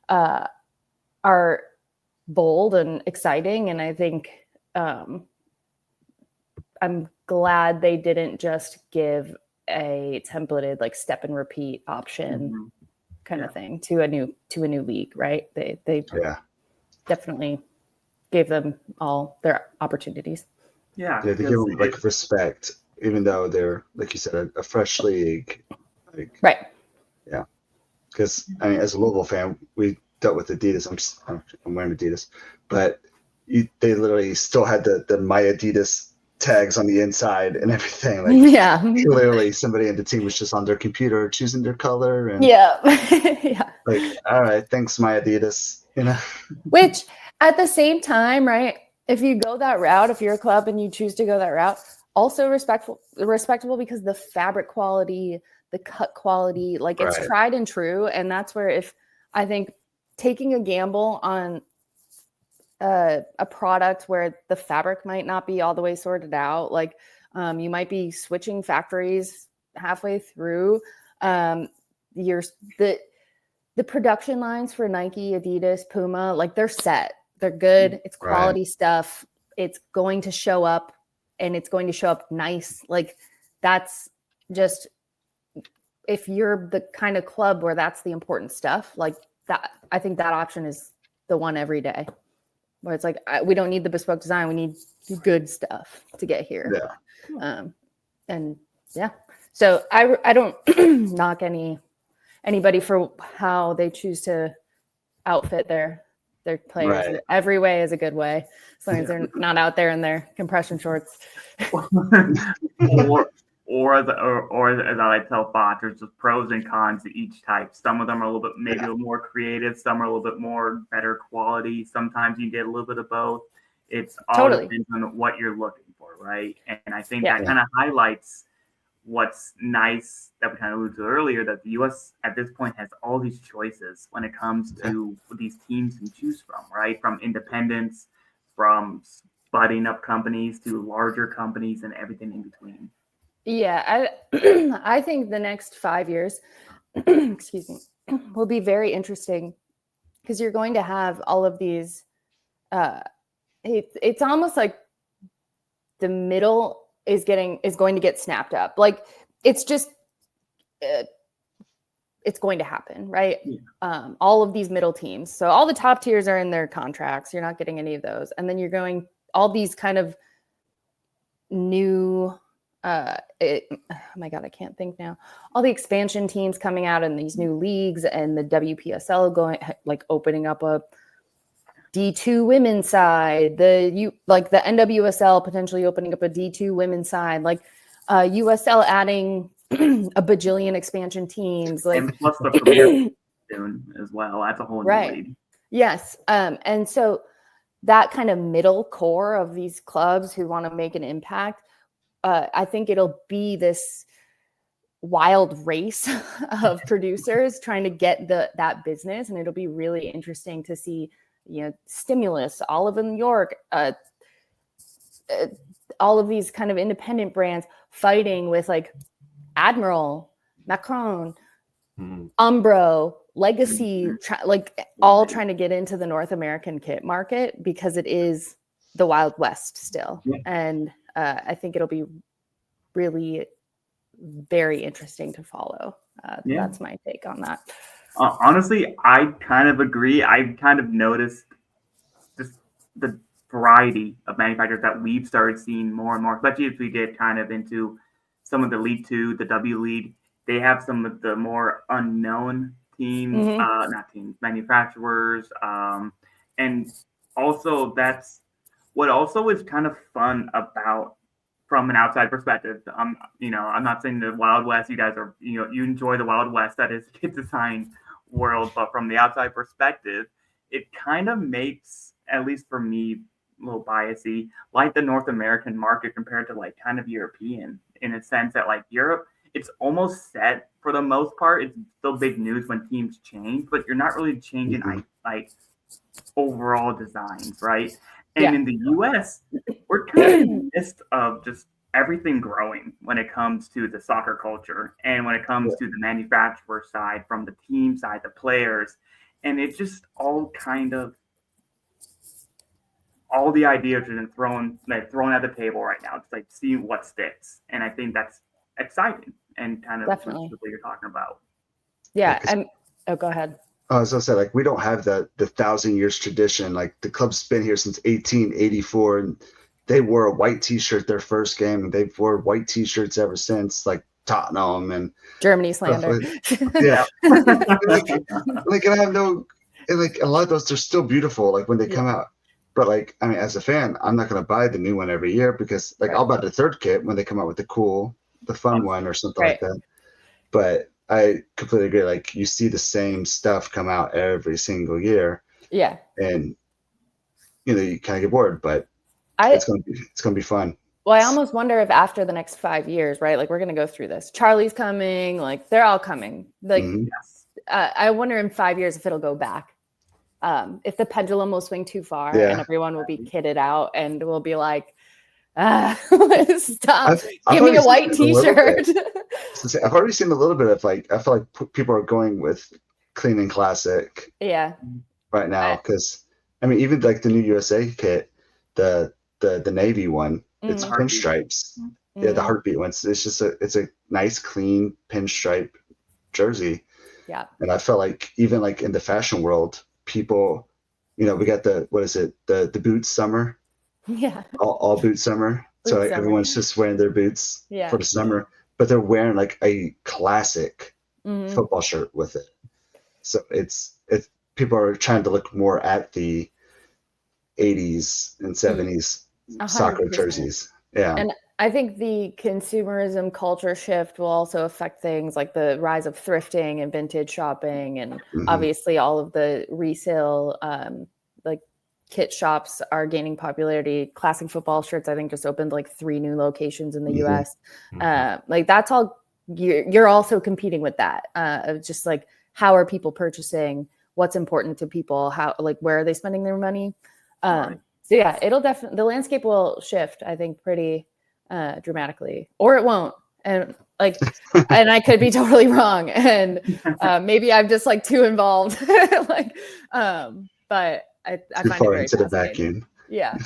[SPEAKER 2] are bold and exciting. And I think I'm glad they didn't just give a templated like step and repeat option kind of thing to a new league, right? They definitely gave them all their opportunities.
[SPEAKER 1] Yeah,
[SPEAKER 4] they give them like respect, even though they're, like you said, a fresh league. Like,
[SPEAKER 2] right.
[SPEAKER 4] Yeah, because I mean, as a local fan, we dealt with Adidas. I'm wearing Adidas, but they literally still had the My Adidas tags on the inside and everything. Like, clearly somebody in the team was just on their computer choosing their color. And like, all right, thanks, My Adidas. You know,
[SPEAKER 2] which at the same time, right? If you go that route, if you're a club and you choose to go that route, also respectable because the fabric quality, the cut quality, like it's tried and true. And that's where, if I think taking a gamble on a product where the fabric might not be all the way sorted out, like you might be switching factories halfway through. The production lines for Nike, Adidas, Puma, like they're set, they're good. It's quality stuff. It's going to show up, and it's going to show up nice. Like that's just, if you're the kind of club where that's the important stuff, like that, I think that option is the one every day, where it's like, we don't need the bespoke design. We need good stuff to get here. So I don't knock anybody for how they choose to outfit their players. Every way is a good way, as long as they're not out there in their compression shorts.
[SPEAKER 1] or as I like to tell bots, there's just pros and cons to each type. Some of them are a little bit maybe a little more creative. Some are a little bit more better quality. Sometimes you get a little bit of both. It's all depends on what you're looking for, right? And I think that kind of highlights what's nice that we kind of alluded to earlier, that the U.S. at this point has all these choices when it comes to these teams to choose from, right? From independents, from budding up companies to larger companies and everything in between.
[SPEAKER 2] Yeah, I think the next 5 years, excuse me, will be very interesting because you're going to have all of these. It's almost like the middle is going to get snapped up. Like it's just it's going to happen, right? Yeah. All of these middle teams. So all the top tiers are in their contracts. You're not getting any of those, and then you're going all these kind of new. Oh my God, I can't think now. All the expansion teams coming out in these new leagues, and the WPSL going like opening up a D2 women's side, the NWSL potentially opening up a D2 women's side, like USL adding a bajillion expansion teams, like
[SPEAKER 1] and plus the Premier soon as well. That's a whole new league.
[SPEAKER 2] Yes, and so that kind of middle core of these clubs who want to make an impact, I think it'll be this wild race of producers trying to get that business, and it'll be really interesting to see, Stimulus, Olive in New York, all of these kind of independent brands fighting with like Admiral, Macron, Umbro, Legacy, all trying to get into the North American kit market because it is the Wild West still. Yeah. And I think it'll be really very interesting to follow. That's my take on that.
[SPEAKER 1] Honestly, I kind of agree. I've kind of noticed just the variety of manufacturers that we've started seeing more and more, especially as we get kind of into some of the League Two, the W League. They have some of the more unknown teams, manufacturers. And also that's what also is kind of fun about from an outside perspective. I'm not saying the Wild West, you guys are, you enjoy the Wild West, that is KitSZN world, but from the outside perspective, it kind of makes, at least for me, a little biasy, like the North American market compared to like kind of European, in a sense that like Europe, it's almost set for the most part. It's still big news when teams change, but you're not really changing like overall designs, right? And in the US, we're kind of in the midst of just everything growing when it comes to the soccer culture and when it comes to the manufacturer side, from the team side, the players. And it's just all kind of, all the ideas are thrown at the table right now. It's like seeing what sticks. And I think that's exciting and kind of what you're talking about.
[SPEAKER 2] Yeah. Go ahead.
[SPEAKER 4] As I said, like we don't have the 1,000 years tradition. Like the club's been here since 1884, and they wore a white T-shirt their first game, and they've wore white T-shirts ever since. Like Tottenham and
[SPEAKER 2] Germany slander.
[SPEAKER 4] Yeah, and I have no, and like a lot of those, they're still beautiful. Like when they come out, but like I mean, as a fan, I'm not gonna buy the new one every year because like I'll buy the third kit when they come out with the fun one or something like that. But I completely agree. Like you see the same stuff come out every single year. Yeah. And you kind of get bored, but it's gonna be fun.
[SPEAKER 2] Well, I almost wonder if after the next 5 years, right? Like we're gonna go through this. Charlie's coming, like they're all coming. Like I wonder in 5 years if it'll go back. If the pendulum will swing too far and everyone will be kitted out and we'll be like, stop. Give me a white T-shirt.
[SPEAKER 4] I've already seen a little bit of like, I feel like people are going with clean and classic.
[SPEAKER 2] Yeah.
[SPEAKER 4] Right now, because I mean, even like the new USA kit, the navy one, it's pinstripes. Yeah, the heartbeat ones. It's just it's a nice, clean pinstripe jersey. Yeah. And I felt like even like in the fashion world, people, we got the boot summer. Yeah. All boot summer. So like everyone's just wearing their boots for the summer, but they're wearing like a classic football shirt with it. So it's people are trying to look more at the 80s and 70s 100%. Soccer jerseys. Yeah.
[SPEAKER 2] And I think the consumerism culture shift will also affect things like the rise of thrifting and vintage shopping, and obviously all of the resale like kit shops are gaining popularity. Classic football shirts, I think, just opened like 3 new locations in the US. Like that's all you're also competing with that. Of just like, how are people purchasing? What's important to people? How, like, where are they spending their money? So yeah, it'll definitely, the landscape will shift, I think, pretty dramatically, or it won't. And Like, and I could be totally wrong. And maybe I'm just like too involved. Like, but I
[SPEAKER 4] Too
[SPEAKER 2] find it
[SPEAKER 4] far
[SPEAKER 2] very
[SPEAKER 4] into the
[SPEAKER 2] fascinating.
[SPEAKER 4] vacuum.
[SPEAKER 2] Yeah.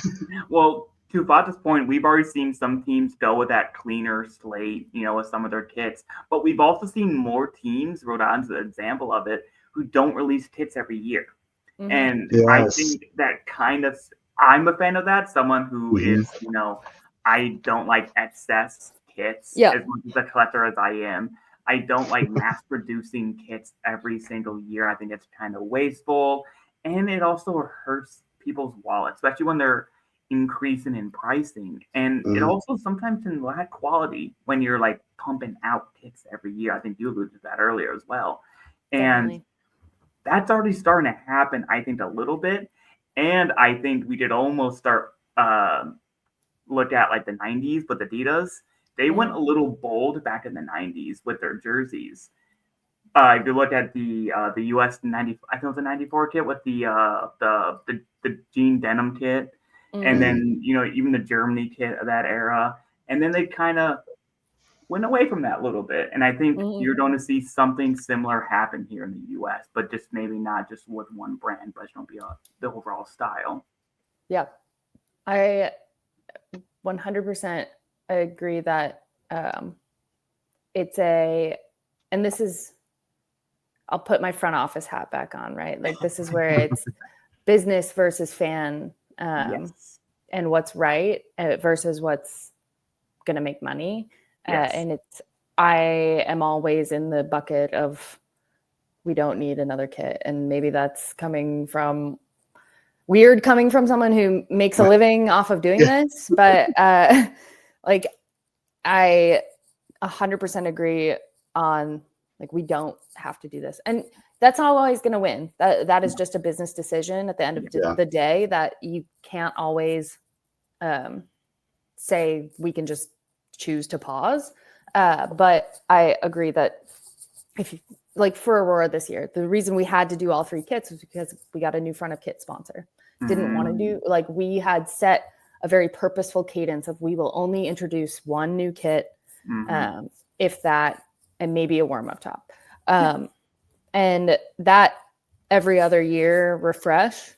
[SPEAKER 1] Well, to Vata's point, we've already seen some teams go with that cleaner slate, with some of their kits. But we've also seen more teams, Rhode Island's an example of it, who don't release kits every year.
[SPEAKER 2] Mhm.
[SPEAKER 1] And I
[SPEAKER 4] Yes.
[SPEAKER 1] think that kind of, I'm a fan of that. Someone who is, I don't like excess kits
[SPEAKER 2] Yeah.
[SPEAKER 1] as much as a collector as I am. I don't like mass producing kits every single year. I think it's kind of wasteful. And it also hurts people's wallets, especially when they're increasing in pricing. And it also sometimes can lack quality when you're like pumping out kits every year. I think you alluded to that earlier as well. And
[SPEAKER 2] Definitely.
[SPEAKER 1] that's already starting to happen, I think, a little bit. And I think we did almost start look at like the 90s with Adidas. They went a little bold back in the 90s with their jerseys. If you look at the US 90, I think it was a 94 kit with the jean denim kit, and then even the Germany kit of that era, and then they kind of went away from that a little bit. And I think you're going to see something similar happen here in the US, but just maybe not just with one brand, but it's going to be the overall style.
[SPEAKER 2] Yeah, I 100% agree that it's and this is, I'll put my front office hat back on, right? Like this is where it's business versus fan
[SPEAKER 1] Yes.
[SPEAKER 2] and what's right versus what's going to make money.
[SPEAKER 1] Yes.
[SPEAKER 2] And I am always in the bucket of we don't need another kit. And maybe that's coming from someone who makes a living off of doing this. But like I 100% agree on like, we don't have to do this. And that's not always going to win. That is just a business decision at the end of the day that you can't always say we can just choose to pause. But I agree that if you, like for Aurora this year, the reason we had to do all 3 kits was because we got a new front of kit sponsor. Didn't want to do, like we had set a very purposeful cadence of we will only introduce 1 new kit, if that, and maybe a warm up top. And that every other year refresh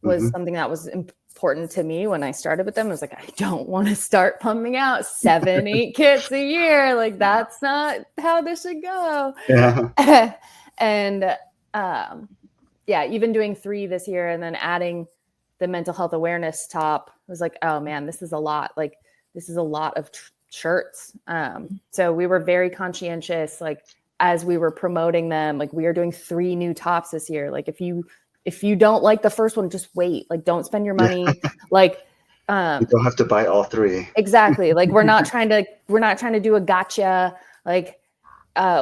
[SPEAKER 2] was something that was important to me when I started with them. I was like, I don't want to start pumping out 7, 8 kits a year. Like that's not how this should go. Yeah. And even doing 3 this year and then adding the mental health awareness top was like, oh man, this is a lot. Like this is a lot of shirts. So we were very conscientious, like as we were promoting them, like we are doing 3 new tops this year. Like if you don't like the first one, just wait, like don't spend your money. Like,
[SPEAKER 4] you don't have to buy all 3.
[SPEAKER 2] Exactly. Like we're not trying to do a gotcha. Like,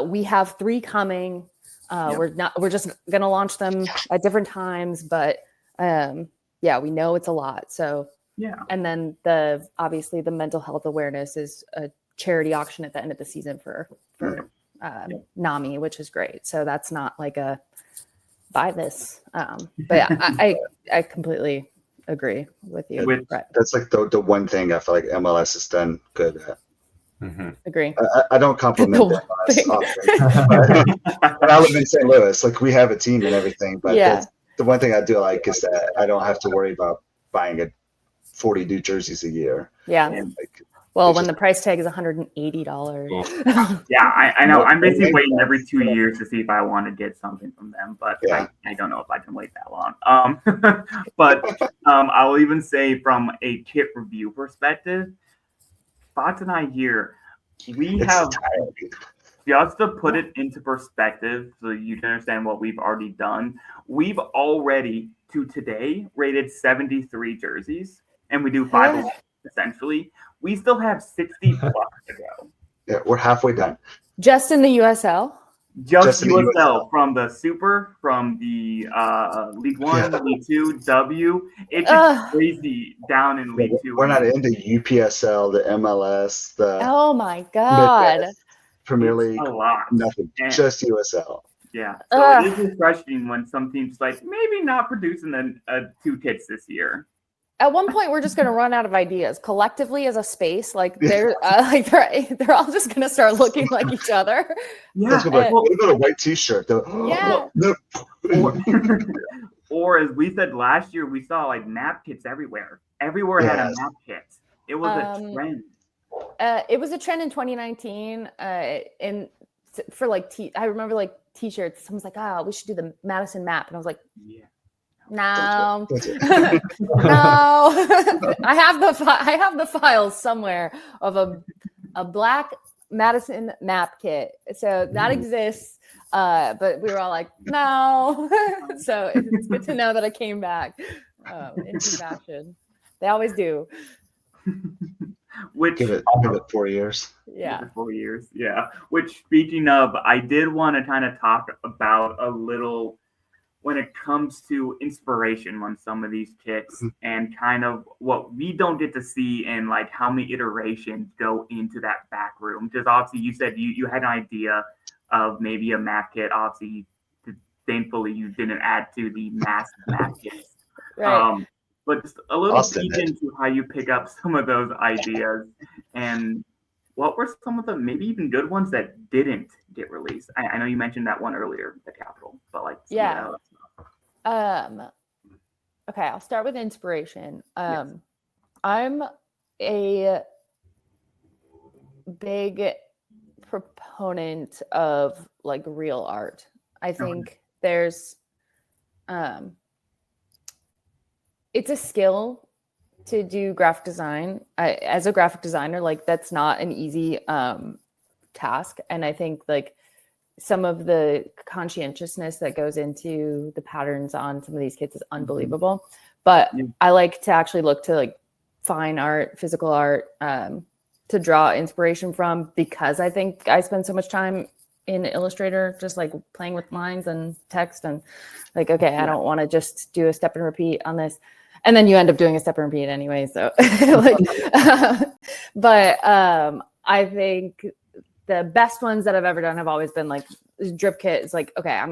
[SPEAKER 2] we have 3 coming. We're just going to launch them at different times, but, we know it's a lot. So, and then obviously the mental health awareness is a charity auction at the end of the season for NAMI, which is great. So that's not like a buy this. But I completely agree with you.
[SPEAKER 4] That's like the one thing I feel like MLS has done good at.
[SPEAKER 2] Agree.
[SPEAKER 4] I don't compliment MLS often, but I live in St. Louis. Like we have a team and everything, but the one thing I do like is that I don't have to worry about buying 40 new jerseys a year.
[SPEAKER 2] Yeah.
[SPEAKER 4] And
[SPEAKER 2] when the price tag is $180.
[SPEAKER 1] I know. I'm basically waiting every 2 years to see if I want to get something from them, but I don't know if I can wait that long. But I will even say from a kit review perspective, Spots and I here, we have, just to put it into perspective so you can understand what we've already done, we've already, to today, rated 73 jerseys, and we do 5 essentially. We still have 60 plus to go.
[SPEAKER 4] Yeah, we're halfway done.
[SPEAKER 2] Just in the USL?
[SPEAKER 1] Just USL, from the Super, from the League 1, League 2, W. It's just crazy down in League 2.
[SPEAKER 4] We're not into UPSL, the MLS, the
[SPEAKER 2] oh my God,
[SPEAKER 4] Midwest, Premier League,
[SPEAKER 1] a lot.
[SPEAKER 4] Nothing, just USL.
[SPEAKER 1] Yeah, so it is refreshing when some teams like maybe not producing 2 kits this year.
[SPEAKER 2] at one point we're just going to run out of ideas collectively as a space. Like they're all just going to start looking like each other.
[SPEAKER 1] Yeah.
[SPEAKER 4] That's what about a white T-shirt?
[SPEAKER 2] Yeah.
[SPEAKER 1] Or as we said last year, we saw like map kits everywhere. Everywhere had a map kit. It was a trend.
[SPEAKER 2] It was a trend in 2019. And for like I remember like T-shirts. Someone's like, "Oh, we should do the Madison map," and I was like,
[SPEAKER 1] "Yeah,
[SPEAKER 2] no, no." I have the files somewhere of a black Madison map kit, so that exists. But we were all like, no. So it's good to know that I came back into fashion. They always do.
[SPEAKER 1] Which
[SPEAKER 4] give it 4 years.
[SPEAKER 2] Yeah,
[SPEAKER 1] 4 years. Yeah. Which, speaking of, I did want to kind of talk about a little when it comes to inspiration on some of these kits and kind of what we don't get to see and like how many iterations go into that back room. Because obviously you said you had an idea of maybe a map kit. Obviously, thankfully you didn't add to the massive map kits.
[SPEAKER 2] right.
[SPEAKER 1] But just a little peek into how you pick up some of those ideas and what were some of the maybe even good ones that didn't get released. I know you mentioned that one earlier, the Capitol, but like
[SPEAKER 2] yeah. Okay, I'll start with inspiration.
[SPEAKER 1] Yes.
[SPEAKER 2] I'm a big proponent of like real art. I think there's it's a skill to do graphic design. As a graphic designer, like that's not an easy task, and I think like some of the conscientiousness that goes into the patterns on some of these kits is unbelievable. But I like to actually look to like fine art, physical art, to draw inspiration from, because I think I spend so much time in Illustrator just like playing with lines and text and like, okay, I don't want to just do a step and repeat on this. And then you end up doing a step and repeat anyway. So like, but I think the best ones that I've ever done have always been like drip kit. It's like, okay,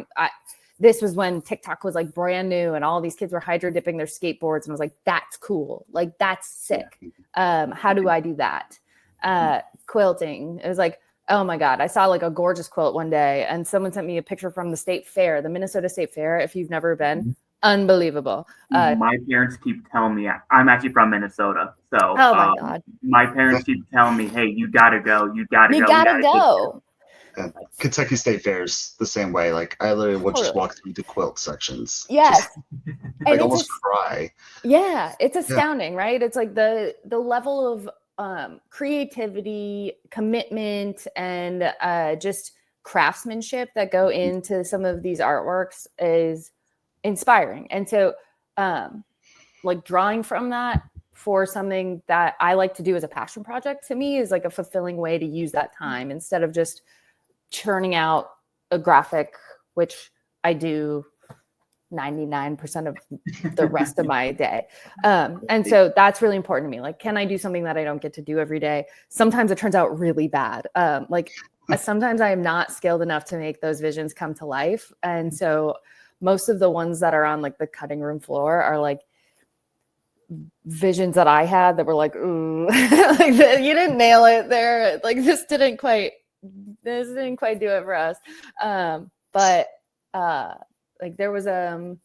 [SPEAKER 2] this was when TikTok was like brand new and all these kids were hydro dipping their skateboards. And I was like, that's cool. Like, that's sick. How do I do that? Quilting. It was like, oh my God, I saw like a gorgeous quilt one day and someone sent me a picture from the state fair, the Minnesota State Fair. If you've never been, unbelievable.
[SPEAKER 1] My parents keep telling me, I'm actually from Minnesota. So
[SPEAKER 2] oh my God.
[SPEAKER 1] My parents keep telling me, hey, you gotta go. You gotta
[SPEAKER 2] go.
[SPEAKER 4] Kentucky State Fair's the same way. Like I literally would just walk through the quilt sections.
[SPEAKER 2] Yes.
[SPEAKER 4] Like almost cry.
[SPEAKER 2] Yeah, it's astounding, right? It's like the level of creativity, commitment, and just craftsmanship that go into some of these artworks is inspiring. And so like drawing from that for something that I like to do as a passion project, to me is like a fulfilling way to use that time instead of just churning out a graphic, which I do 99% of the rest of my day. And so that's really important to me. Like, can I do something that I don't get to do every day? Sometimes it turns out really bad. Sometimes I am not skilled enough to make those visions come to life. And so most of the ones that are on like the cutting room floor are like visions that I had that were like, ooh, like, you didn't nail it there. Like this didn't quite do it for us. But like there was I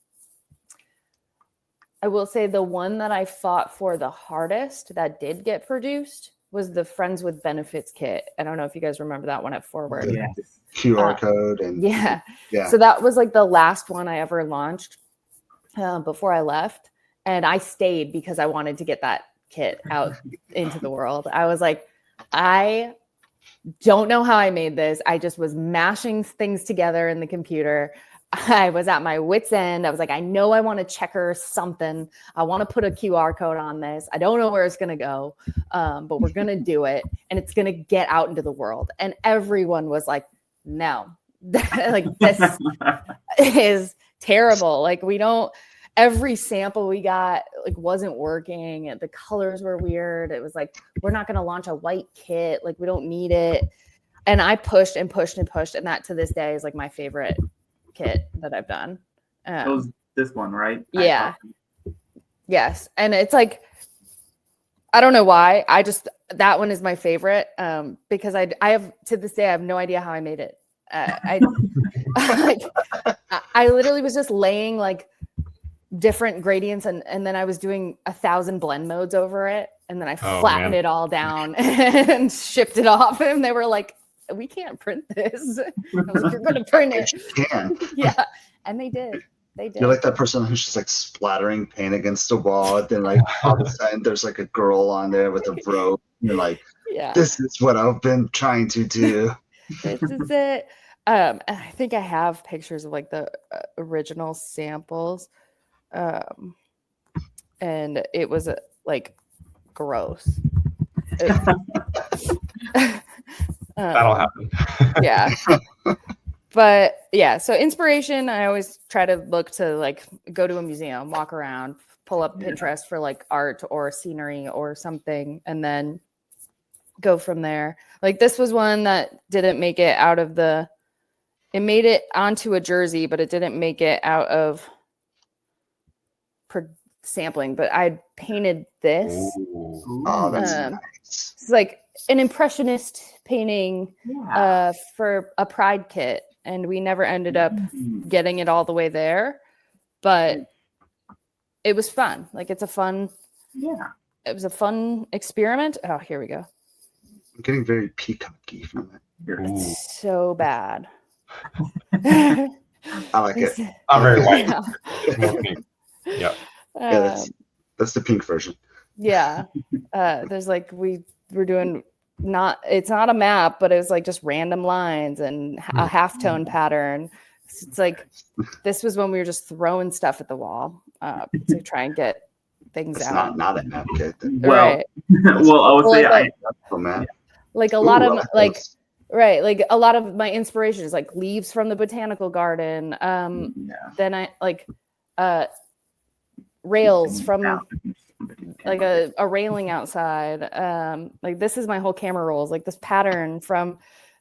[SPEAKER 2] will say the one that I fought for the hardest that did get produced was the Friends with Benefits kit. I don't know if you guys remember that one at Forward.
[SPEAKER 4] Yeah. QR code and
[SPEAKER 2] yeah. So that was like the last one I ever launched before I left. And I stayed because I wanted to get that kit out into the world. I was like, I don't know how I made this. I just was mashing things together in the computer. I was at my wit's end. I was like, I know I want to checker something. I want to put a QR code on this. I don't know where it's going to go, but we're going to do it. And it's going to get out into the world. And everyone was like, no, like this is terrible. Like every sample we got like wasn't working. And the colors were weird. It was like, we're not going to launch a white kit. Like we don't need it. And I pushed and pushed and pushed. And that to this day is like my favorite kit that I've done.
[SPEAKER 1] It was this one, right?
[SPEAKER 2] Yeah. Yes. And it's like, I don't know why. That one is my favorite because I have, to this day, I have no idea how I made it. I literally was just laying like different gradients and then I was doing 1,000 blend modes over it. And then I flattened it all down and shipped it off. And they were like, we can't print this. I was like, you're going to print it.
[SPEAKER 4] You can.
[SPEAKER 2] Yeah. And they did. They did.
[SPEAKER 4] You're like that person who's just like splattering paint against the wall. And then like all of a sudden there's like a girl on there with a robe. And you're like, this is what I've been trying to do.
[SPEAKER 2] This is it. And I think I have pictures of like the original samples. And it was like gross.
[SPEAKER 3] That'll happen.
[SPEAKER 2] Yeah. But yeah, so inspiration, I always try to look to like go to a museum, walk around, pull up Pinterest for like art or scenery or something, and then go from there. Like this was one that didn't make it out of it made it onto a jersey, but it didn't make it out of sampling, but I painted this.
[SPEAKER 4] Oh, that's nice.
[SPEAKER 2] It's like an impressionist painting for a pride kit, and we never ended up getting it all the way there, but it was fun. Like it was a fun experiment. Oh, here we go.
[SPEAKER 4] I'm getting very peacocky from it.
[SPEAKER 2] It's so bad.
[SPEAKER 4] I like it.
[SPEAKER 3] I'm very white. Yeah.
[SPEAKER 4] Yeah, that's the pink version.
[SPEAKER 2] Yeah. There's like we're doing it's not a map, but it was like just random lines and a halftone pattern. It's like this was when we were just throwing stuff at the wall to try and get things out.
[SPEAKER 4] Not a map kit.
[SPEAKER 2] Right.
[SPEAKER 1] Well, I would say
[SPEAKER 2] like a lot of like right, like a lot of my inspiration is like leaves from the botanical garden. Then I like rails from like a railing outside. Like this is my whole camera rolls, like this pattern from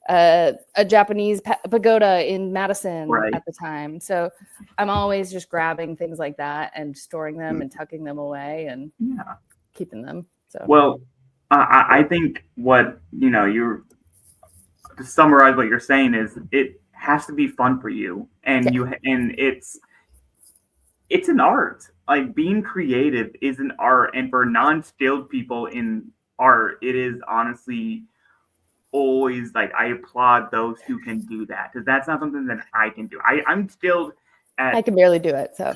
[SPEAKER 2] a Japanese pagoda in Madison at the time. So I'm always just grabbing things like that and storing them and tucking them away and keeping them. So
[SPEAKER 1] well, I think what you're to summarize what you're saying is it has to be fun for you, and it's an art. Like being creative is an art, and for non-skilled people in art, it is honestly always like I applaud those who can do that, because that's not something that I can do. I'm skilled at.
[SPEAKER 2] I can barely do it. So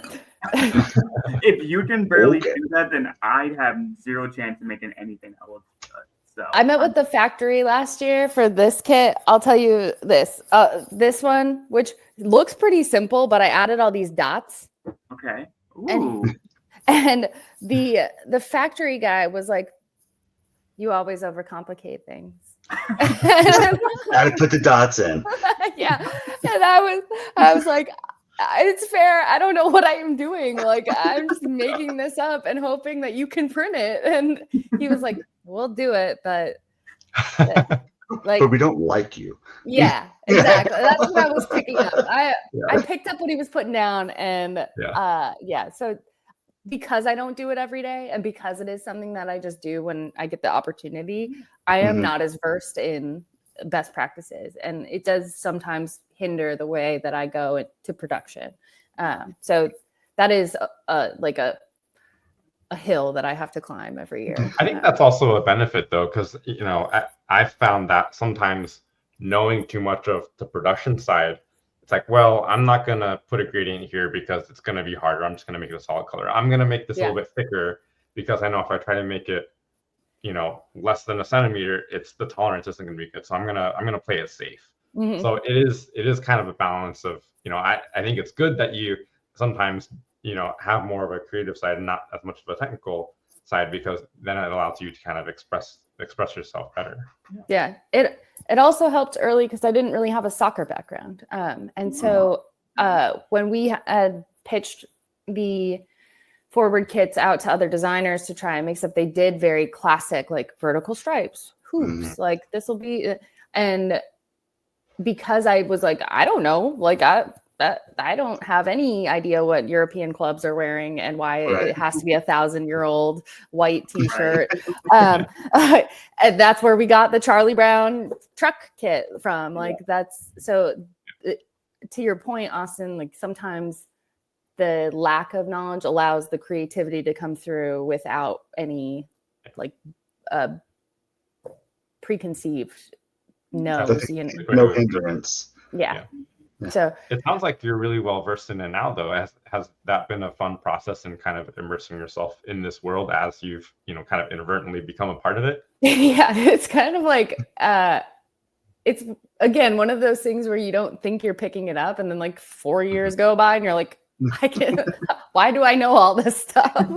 [SPEAKER 1] if you can barely do that, then I'd have zero chance of making anything else good. So
[SPEAKER 2] I met with the factory last year for this kit. I'll tell you this. This one, which looks pretty simple, but I added all these dots.
[SPEAKER 1] Okay. Ooh.
[SPEAKER 2] And the factory guy was like, "You always overcomplicate things."
[SPEAKER 4] Gotta put the dots in.
[SPEAKER 2] Yeah, and I was like, "It's fair. I don't know what I am doing. Like I'm just making this up and hoping that you can print it." And he was like, "We'll do it, but like,
[SPEAKER 4] but we don't like you."
[SPEAKER 2] Yeah, exactly. That's what I was picking up. I picked up what he was putting down, and so because I don't do it every day, and because it is something that I just do when I get the opportunity, I am not as versed in best practices, and it does sometimes hinder the way that I go into production. So that is like a hill that I have to climb every year.
[SPEAKER 3] I think that's also a benefit though, because I found that sometimes knowing too much of the production side, it's like, well, I'm not gonna put a gradient here because it's gonna be harder. I'm just gonna make it a solid color. I'm gonna make this a little bit thicker because I know if I try to make it, less than a centimeter, the tolerance isn't gonna be good. So I'm gonna play it safe. Mm-hmm. So it is kind of a balance of, I think it's good that you sometimes have more of a creative side and not as much of a technical side, because then it allows you to kind of express yourself better.
[SPEAKER 2] Yeah, it also helped early because I didn't really have a soccer background, and so when we had pitched the forward kits out to other designers to try and make stuff, they did very classic, like vertical stripes, hoops, like this will be, and because I was like, I don't know, like I don't have any idea what European clubs are wearing and why it has to be 1,000-year-old white T-shirt. And that's where we got the Charlie Brown truck kit from. Like that's so. To your point, Austin, like sometimes the lack of knowledge allows the creativity to come through without any like preconceived
[SPEAKER 4] no hindrance.
[SPEAKER 2] Yeah. So
[SPEAKER 3] it sounds like you're really well versed in it now, though. Has that been a fun process in kind of immersing yourself in this world as you've, kind of inadvertently become a part of it?
[SPEAKER 2] Yeah, it's kind of like it's again one of those things where you don't think you're picking it up, and then like 4 years go by, and you're like, why do I know all this stuff?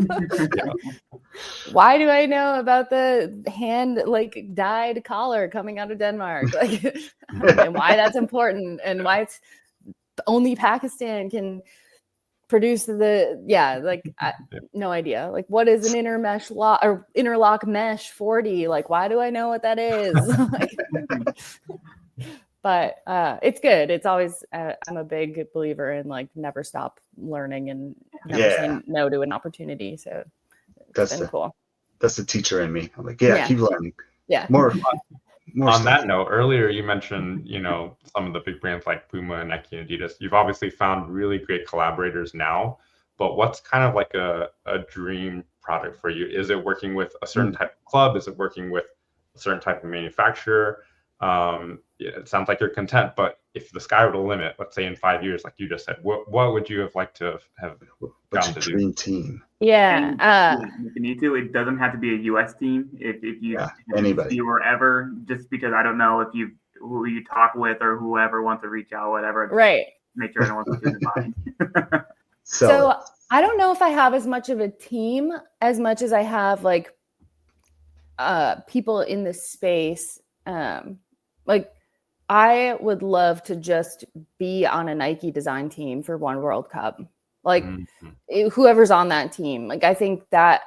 [SPEAKER 2] Why do I know about the hand like dyed collar coming out of Denmark? Like, and why that's important, and why it's only Pakistan can produce no idea. Like, what is an interlock mesh 40? Like, why do I know what that is? But it's good. It's always I'm a big believer in like never stop learning and never say no to an opportunity. So it's been cool.
[SPEAKER 4] That's the teacher in me. I'm like, keep learning.
[SPEAKER 2] Yeah.
[SPEAKER 4] More
[SPEAKER 3] on
[SPEAKER 4] stuff.
[SPEAKER 3] That note, earlier you mentioned, some of the big brands like Puma and Nike and Adidas. You've obviously found really great collaborators now, but what's kind of like a dream product for you? Is it working with a certain type of club? Is it working with a certain type of manufacturer? It sounds like you're content, but if the sky were the limit, let's say in 5 years, like you just said, what would you have liked to have
[SPEAKER 4] What's your dream team?
[SPEAKER 2] Yeah.
[SPEAKER 1] If you need to, it doesn't have to be a US team. If you
[SPEAKER 4] anybody,
[SPEAKER 1] see wherever, just because I don't know who you talk with or whoever wants to reach out, whatever.
[SPEAKER 2] Right.
[SPEAKER 1] Make sure everyone's in mind.
[SPEAKER 2] So I don't know if I have as much of a team as much as I have like people in this space. Like I would love to just be on a Nike design team for one World Cup. Like whoever's on that team. Like I think that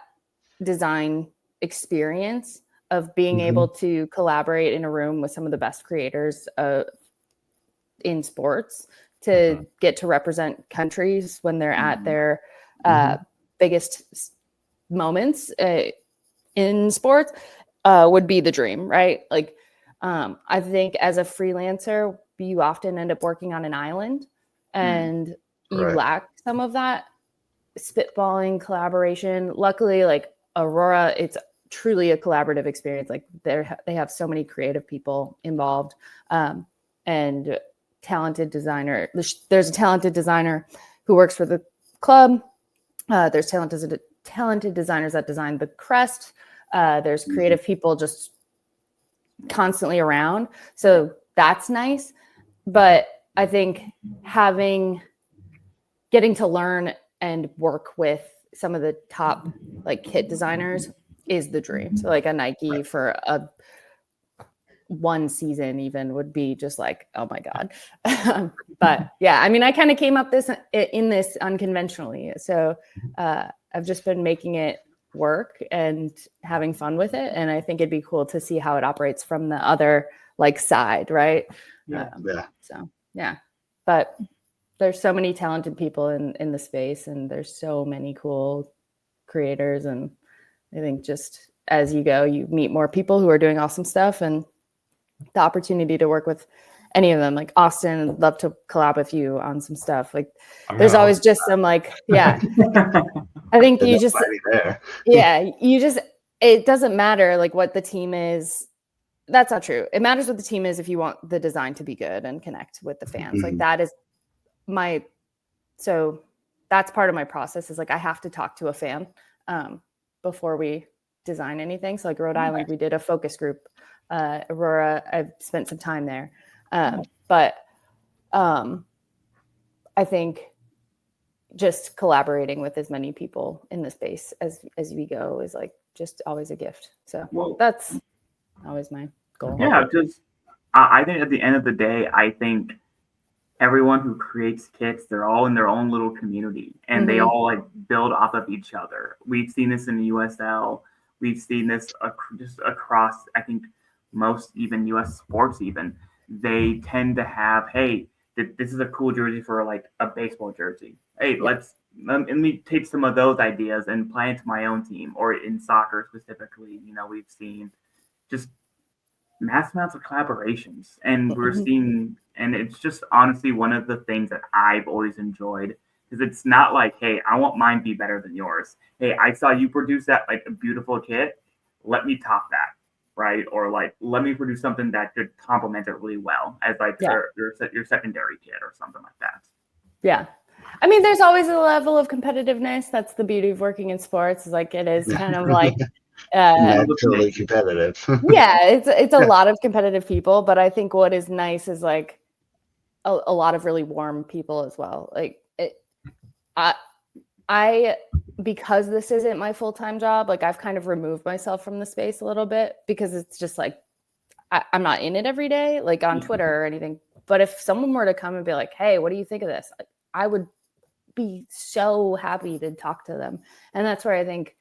[SPEAKER 2] design experience of being able to collaborate in a room with some of the best creators in sports to get to represent countries when they're at their biggest moments in sports would be the dream, right? Like I think as a freelancer, you often end up working on an island and you lack some of that spitballing collaboration. Luckily, like Aurora, it's truly a collaborative experience. Like they have so many creative people involved and talented designer. There's a talented designer who works for the club. There's talented designers that design the crest. There's creative people just constantly around. So that's nice. But I think getting to learn and work with some of the top like kit designers is the dream. So like a Nike for a one season even would be just like, oh my God. But yeah, I mean, I kind of came up in this unconventionally. So I've just been making it work and having fun with it. And I think it'd be cool to see how it operates from the other like side. Right. So, yeah, but there's so many talented people in the space and there's so many cool creators. And I think just as you go, you meet more people who are doing awesome stuff, and the opportunity to work with any of them, like Austin, I'd love to collab with you on some stuff. Like there's always just some like, I think you just, it doesn't matter like what the team is. That's not true. It matters what the team is if you want the design to be good and connect with the fans. Like that is so that's part of my process is like, I have to talk to a fan before we design anything. So like Rhode Island, we did a focus group. Aurora, I've spent some time there. But I think just collaborating with as many people in the space as we go is like just always a gift. So that's always my goal.
[SPEAKER 1] Yeah, just I think at the end of the day, I think everyone who creates kits, they're all in their own little community and they all like build off of each other. We've seen this in the USL. We've seen this just across, I think, most even US sports even. They tend to have, hey, this is a cool jersey for like a baseball jersey. Hey, let me take some of those ideas and apply it to my own team, or in soccer specifically. We've seen just mass amounts of collaborations, and we're seeing, and it's just honestly one of the things that I've always enjoyed, because it's not like, hey, I want mine to be better than yours. Hey, I saw you produce that like a beautiful kit, let me top that, right? Or like, let me produce something that could complement it really well as like your secondary kit or something like that.
[SPEAKER 2] Yeah. I mean, there's always a level of competitiveness. That's the beauty of working in sports. Is like, it is kind of like
[SPEAKER 4] naturally competitive.
[SPEAKER 2] Yeah, it's a lot of competitive people, but I think what is nice is like a lot of really warm people as well. Like I because this isn't my full-time job, like I've kind of removed myself from the space a little bit, because it's just like I'm not in it every day, like on Twitter or anything. But if someone were to come and be like, hey, what do you think of this? I would be so happy to talk to them. And that's where I think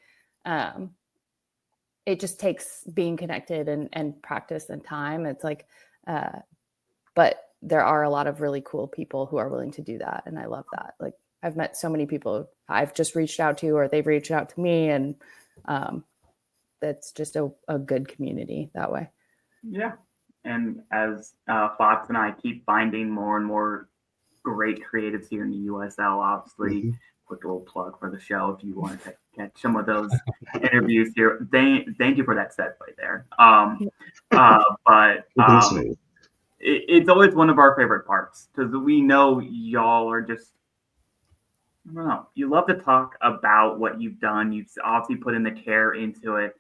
[SPEAKER 2] it just takes being connected and practice and time. It's like, but there are a lot of really cool people who are willing to do that. And I love that. Like, I've met so many people I've just reached out to, or they've reached out to me. And that's just a good community that way.
[SPEAKER 1] Yeah. And as Fox and I keep finding more and more great creatives here in the USL, obviously, quick little plug for the show if you want to catch some of those interviews here. Thank you for that segue there. But it's always one of our favorite parts, because we know y'all are just, I don't know, you love to talk about what you've done. You've obviously put in the care into it,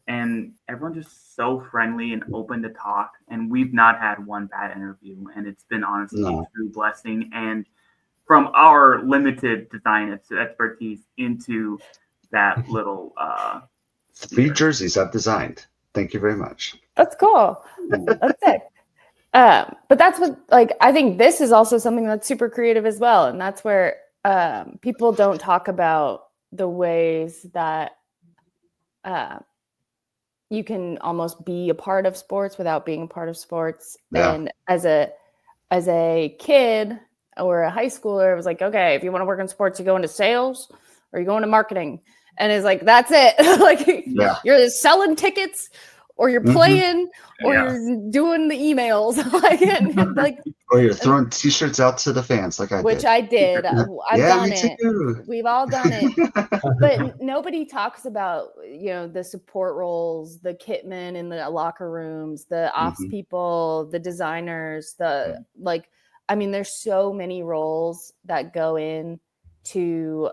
[SPEAKER 1] and everyone's just so friendly and open to talk. And we've not had one bad interview, and it's been honestly a true blessing. And from our limited design expertise into that little
[SPEAKER 4] 3 jerseys I've designed. Thank you very much.
[SPEAKER 2] That's cool. That's it. But that's what, like, I think this is also something that's super creative as well. And that's where people don't talk about the ways that you can almost be a part of sports without being a part of sports. Yeah. And as a kid or a high schooler, it was like, okay, if you want to work in sports, you go into sales or you go into marketing. And it's like, that's it. Like, you're selling tickets, or you're playing, or you're doing the emails. like,
[SPEAKER 4] or you're throwing T-shirts out to the fans, like I did.
[SPEAKER 2] Which I did. I've done it. We've all done it. But nobody talks about, the support roles, the kitmen in the locker rooms, the ops people, the designers, there's so many roles that go in to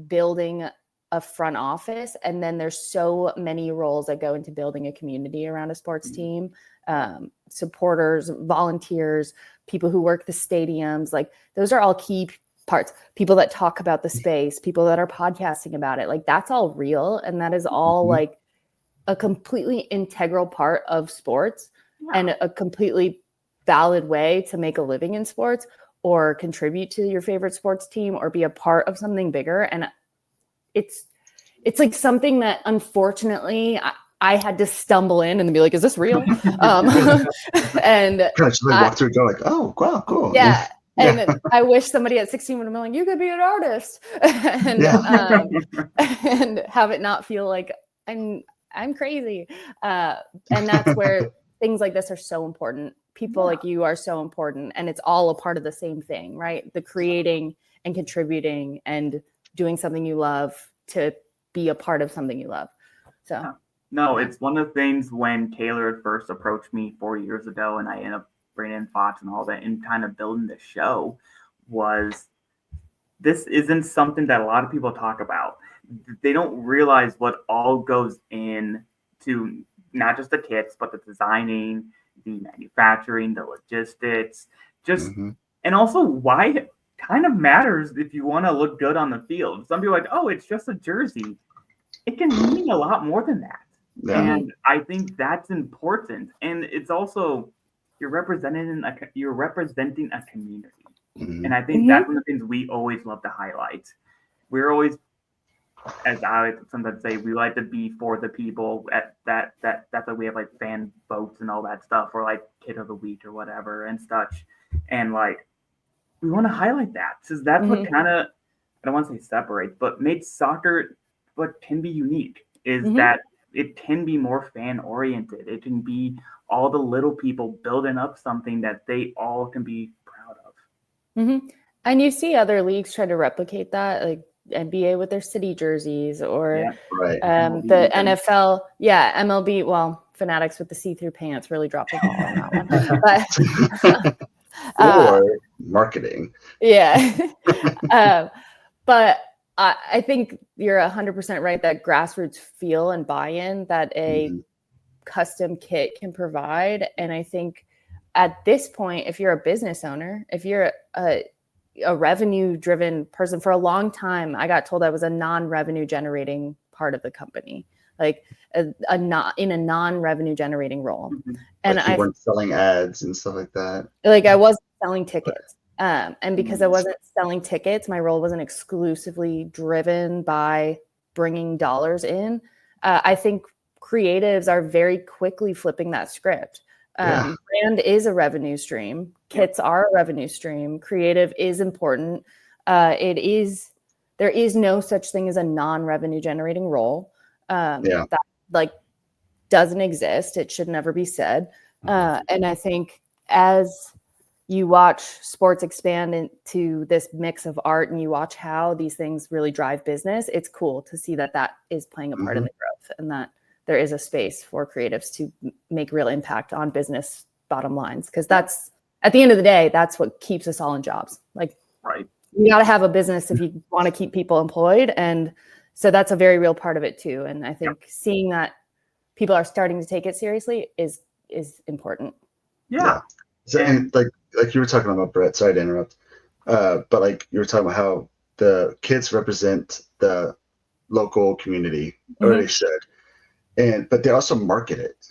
[SPEAKER 2] building a front office, and then there's so many roles that go into building a community around a sports team. Supporters, volunteers, people who work the stadiums, like those are all key parts. People that talk about the space, people that are podcasting about it, like that's all real, and that is all like a completely integral part of sports and a completely valid way to make a living in sports, or contribute to your favorite sports team, or be a part of something bigger. And it's like something that unfortunately I had to stumble in and be like, is this real? And
[SPEAKER 4] walk through and go like, oh, wow, cool.
[SPEAKER 2] Yeah. And I wish somebody at 16 would have been like, you could be an artist, and have it not feel like I'm crazy. And that's where things like this are so important. People like you are so important, and it's all a part of the same thing, right? The creating and contributing and doing something you love to be a part of something you love. So
[SPEAKER 1] no, it's one of the things when Taylor first approached me 4 years ago, and I ended up bringing in Fox and all that and kind of building the show, was this isn't something that a lot of people talk about. They don't realize what all goes in to not just the kits, but the designing, the manufacturing, the logistics, and also why it kind of matters if you want to look good on the field. Some people are like, oh, it's just a jersey. It can mean a lot more than that. Yeah. And I think that's important. And it's also, you're representing a community. And I think that's one of the things we always love to highlight. We're always, as I sometimes say, we like to be for the people. That's why we have like fan votes and all that stuff, or like kid of the week or whatever and such. And like, we want to highlight that because that's what kind of, I don't want to say separates, but made soccer what can be unique is that it can be more fan oriented. It can be all the little people building up something that they all can be proud of.
[SPEAKER 2] And you see other leagues try to replicate that, like NBA with their city jerseys, or the NFL, MLB. Well, Fanatics with the see-through pants really dropped the ball on that one. But
[SPEAKER 4] or marketing.
[SPEAKER 2] But I think you're 100% right that grassroots feel and buy-in that a custom kit can provide. And I think at this point, if you're a business owner, if you're a revenue-driven person, for a long time, I got told I was a non-revenue generating part of the company, like in a non-revenue generating role. And
[SPEAKER 4] like you weren't selling ads and stuff like that.
[SPEAKER 2] Like I wasn't selling tickets. And because I wasn't selling tickets, my role wasn't exclusively driven by bringing dollars in. I think creatives are very quickly flipping that script. Brand is a revenue stream. Kits are a revenue stream. Creative is important. There is no such thing as a non-revenue generating role. That like doesn't exist. It should never be said. And I think as you watch sports expand into this mix of art and you watch how these things really drive business, it's cool to see that is playing a part in the growth, and that there is a space for creatives to make real impact on business bottom lines. Because that's, at the end of the day, that's what keeps us all in jobs. Like, you got to have a business if you want to keep people employed. And so that's a very real part of it too. And I think seeing that people are starting to take it seriously is important.
[SPEAKER 4] So, and like you were talking about, Brett, sorry to interrupt, but like you were talking about how the kids represent the local community, or they should, but they also market it.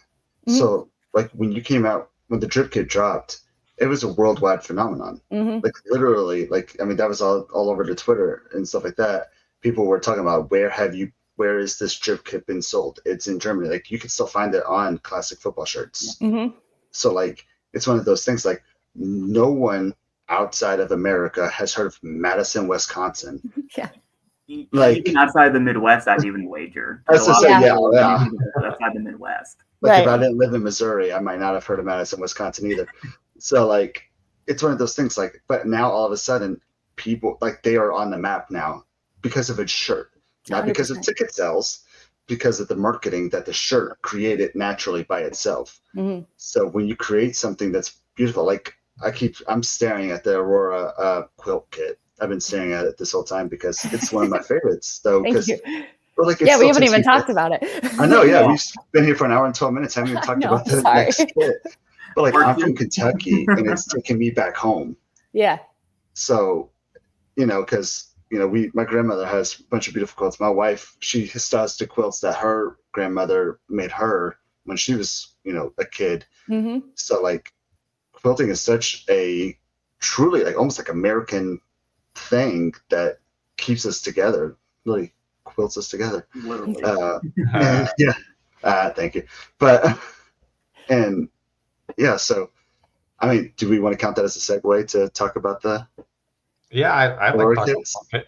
[SPEAKER 4] So like when you came out, when the drip kit dropped, it was a worldwide phenomenon. Like literally, like, I mean, that was all over the Twitter and stuff like that. People were talking about where is this drip kit been sold? It's in Germany. Like you can still find it on classic football shirts. So like, it's one of those things, like no one outside of America has heard of Madison, Wisconsin.
[SPEAKER 1] Like even outside the Midwest, I'd even wager.
[SPEAKER 4] Outside
[SPEAKER 1] the Midwest.
[SPEAKER 4] Like if I didn't live in Missouri, I might not have heard of Madison, Wisconsin either. So like, it's one of those things, like, but now all of a sudden people, like, they are on the map now because of its shirt, not 100%. Because of ticket sales, because of the marketing that the shirt created naturally by itself. So when you create something that's beautiful, like I'm staring at the Aurora quilt kit. I've been staring at it this whole time because it's one of my favorites, though. Because like,
[SPEAKER 2] we haven't even talked about it.
[SPEAKER 4] I know, we've been here for an hour and 12 minutes. Haven't even talked about the next kit. But like, I'm from Kentucky, and it's taking me back home. So, because my grandmother has a bunch of beautiful quilts. My wife, she still has the quilts that her grandmother made her when she was, a kid. So like, quilting is such a truly, like, almost like American thing that keeps us together, really quilts us together.
[SPEAKER 1] Literally.
[SPEAKER 4] Thank you. But, so, I mean, do we want to count that as a segue to talk about the
[SPEAKER 3] I like talking about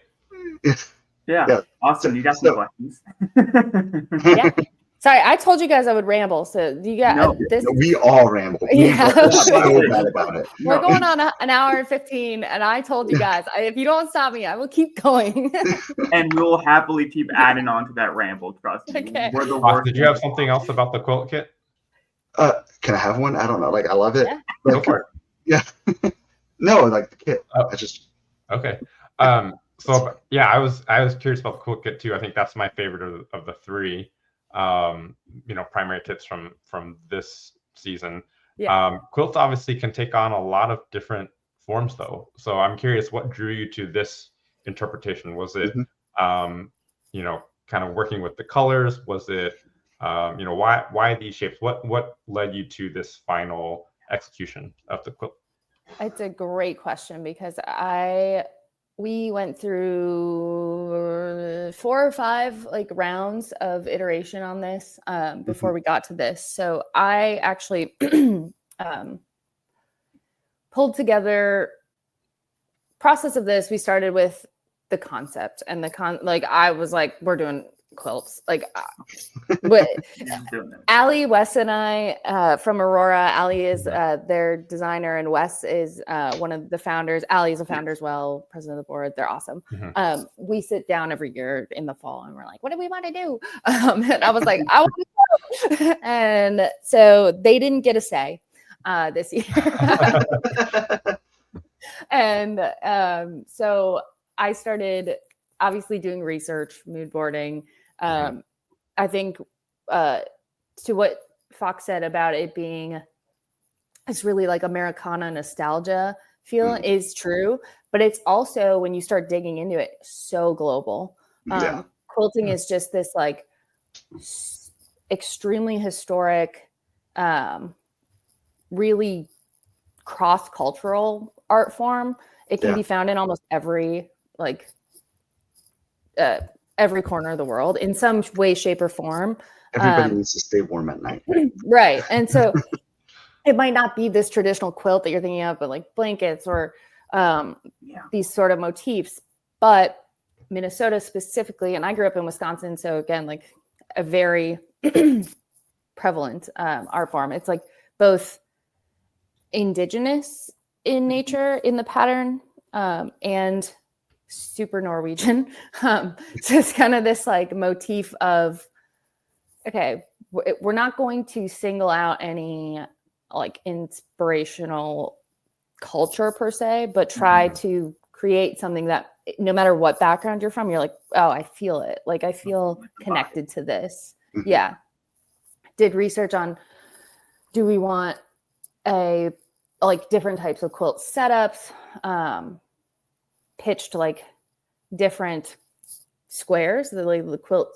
[SPEAKER 1] it. Awesome. You got some questions.
[SPEAKER 2] Sorry, I told you guys I would ramble. So you got
[SPEAKER 4] we all ramble. We're so bad about it.
[SPEAKER 2] We're going on an hour and 15, and I told you guys, if you don't stop me, I will keep going.
[SPEAKER 1] And we'll happily keep adding on to that ramble. Trust me.
[SPEAKER 2] Okay.
[SPEAKER 1] We're the worst.
[SPEAKER 3] Did you have something else about the quilt kit?
[SPEAKER 4] Can I have one? I don't know. Like, I love it.
[SPEAKER 3] Go for it.
[SPEAKER 4] Yeah. No, like the kit.
[SPEAKER 3] Okay. So I was curious about the quilt kit too. I think that's my favorite of the three. Primary kits from this season. Quilts obviously can take on a lot of different forms though. So I'm curious, what drew you to this interpretation? Was it, kind of working with the colors? Was it, why these shapes? What led you to this final execution of the quilt?
[SPEAKER 2] It's a great question because we went through 4 or 5 rounds of iteration on this before we got to this. So I actually pulled together process of this. We started with the concept and like I was like, we're doing quilts. Like, but Allie, Wes, and I from Aurora. Allie is their designer, and Wes is one of the founders. Allie is a founder as well, president of the board. They're awesome. We sit down every year in the fall, and we're like, "What do we want to do?" And I was like, "I want to go." And so they didn't get a say this year. And so I started obviously doing research, mood boarding. I think to what Fox said about it being, it's really like Americana nostalgia feel is true, but it's also, when you start digging into it, so global. Quilting is just this like extremely historic, really cross-cultural art form. It can be found in almost every every corner of the world in some way, shape, or form.
[SPEAKER 4] Everybody needs to stay warm at night.
[SPEAKER 2] Right. And so it might not be this traditional quilt that you're thinking of, but like blankets or these sort of motifs. But Minnesota specifically, and I grew up in Wisconsin, so again, like a very prevalent art form. It's like both indigenous in nature in the pattern and super Norwegian. So it's kind of this like motif of, okay, we're not going to single out any like inspirational culture per se, but try to create something that no matter what background you're from, you're like, oh, I feel it. Like I feel connected to this. Yeah. Did research on, do we want like different types of quilt setups, pitched like different squares. The quilt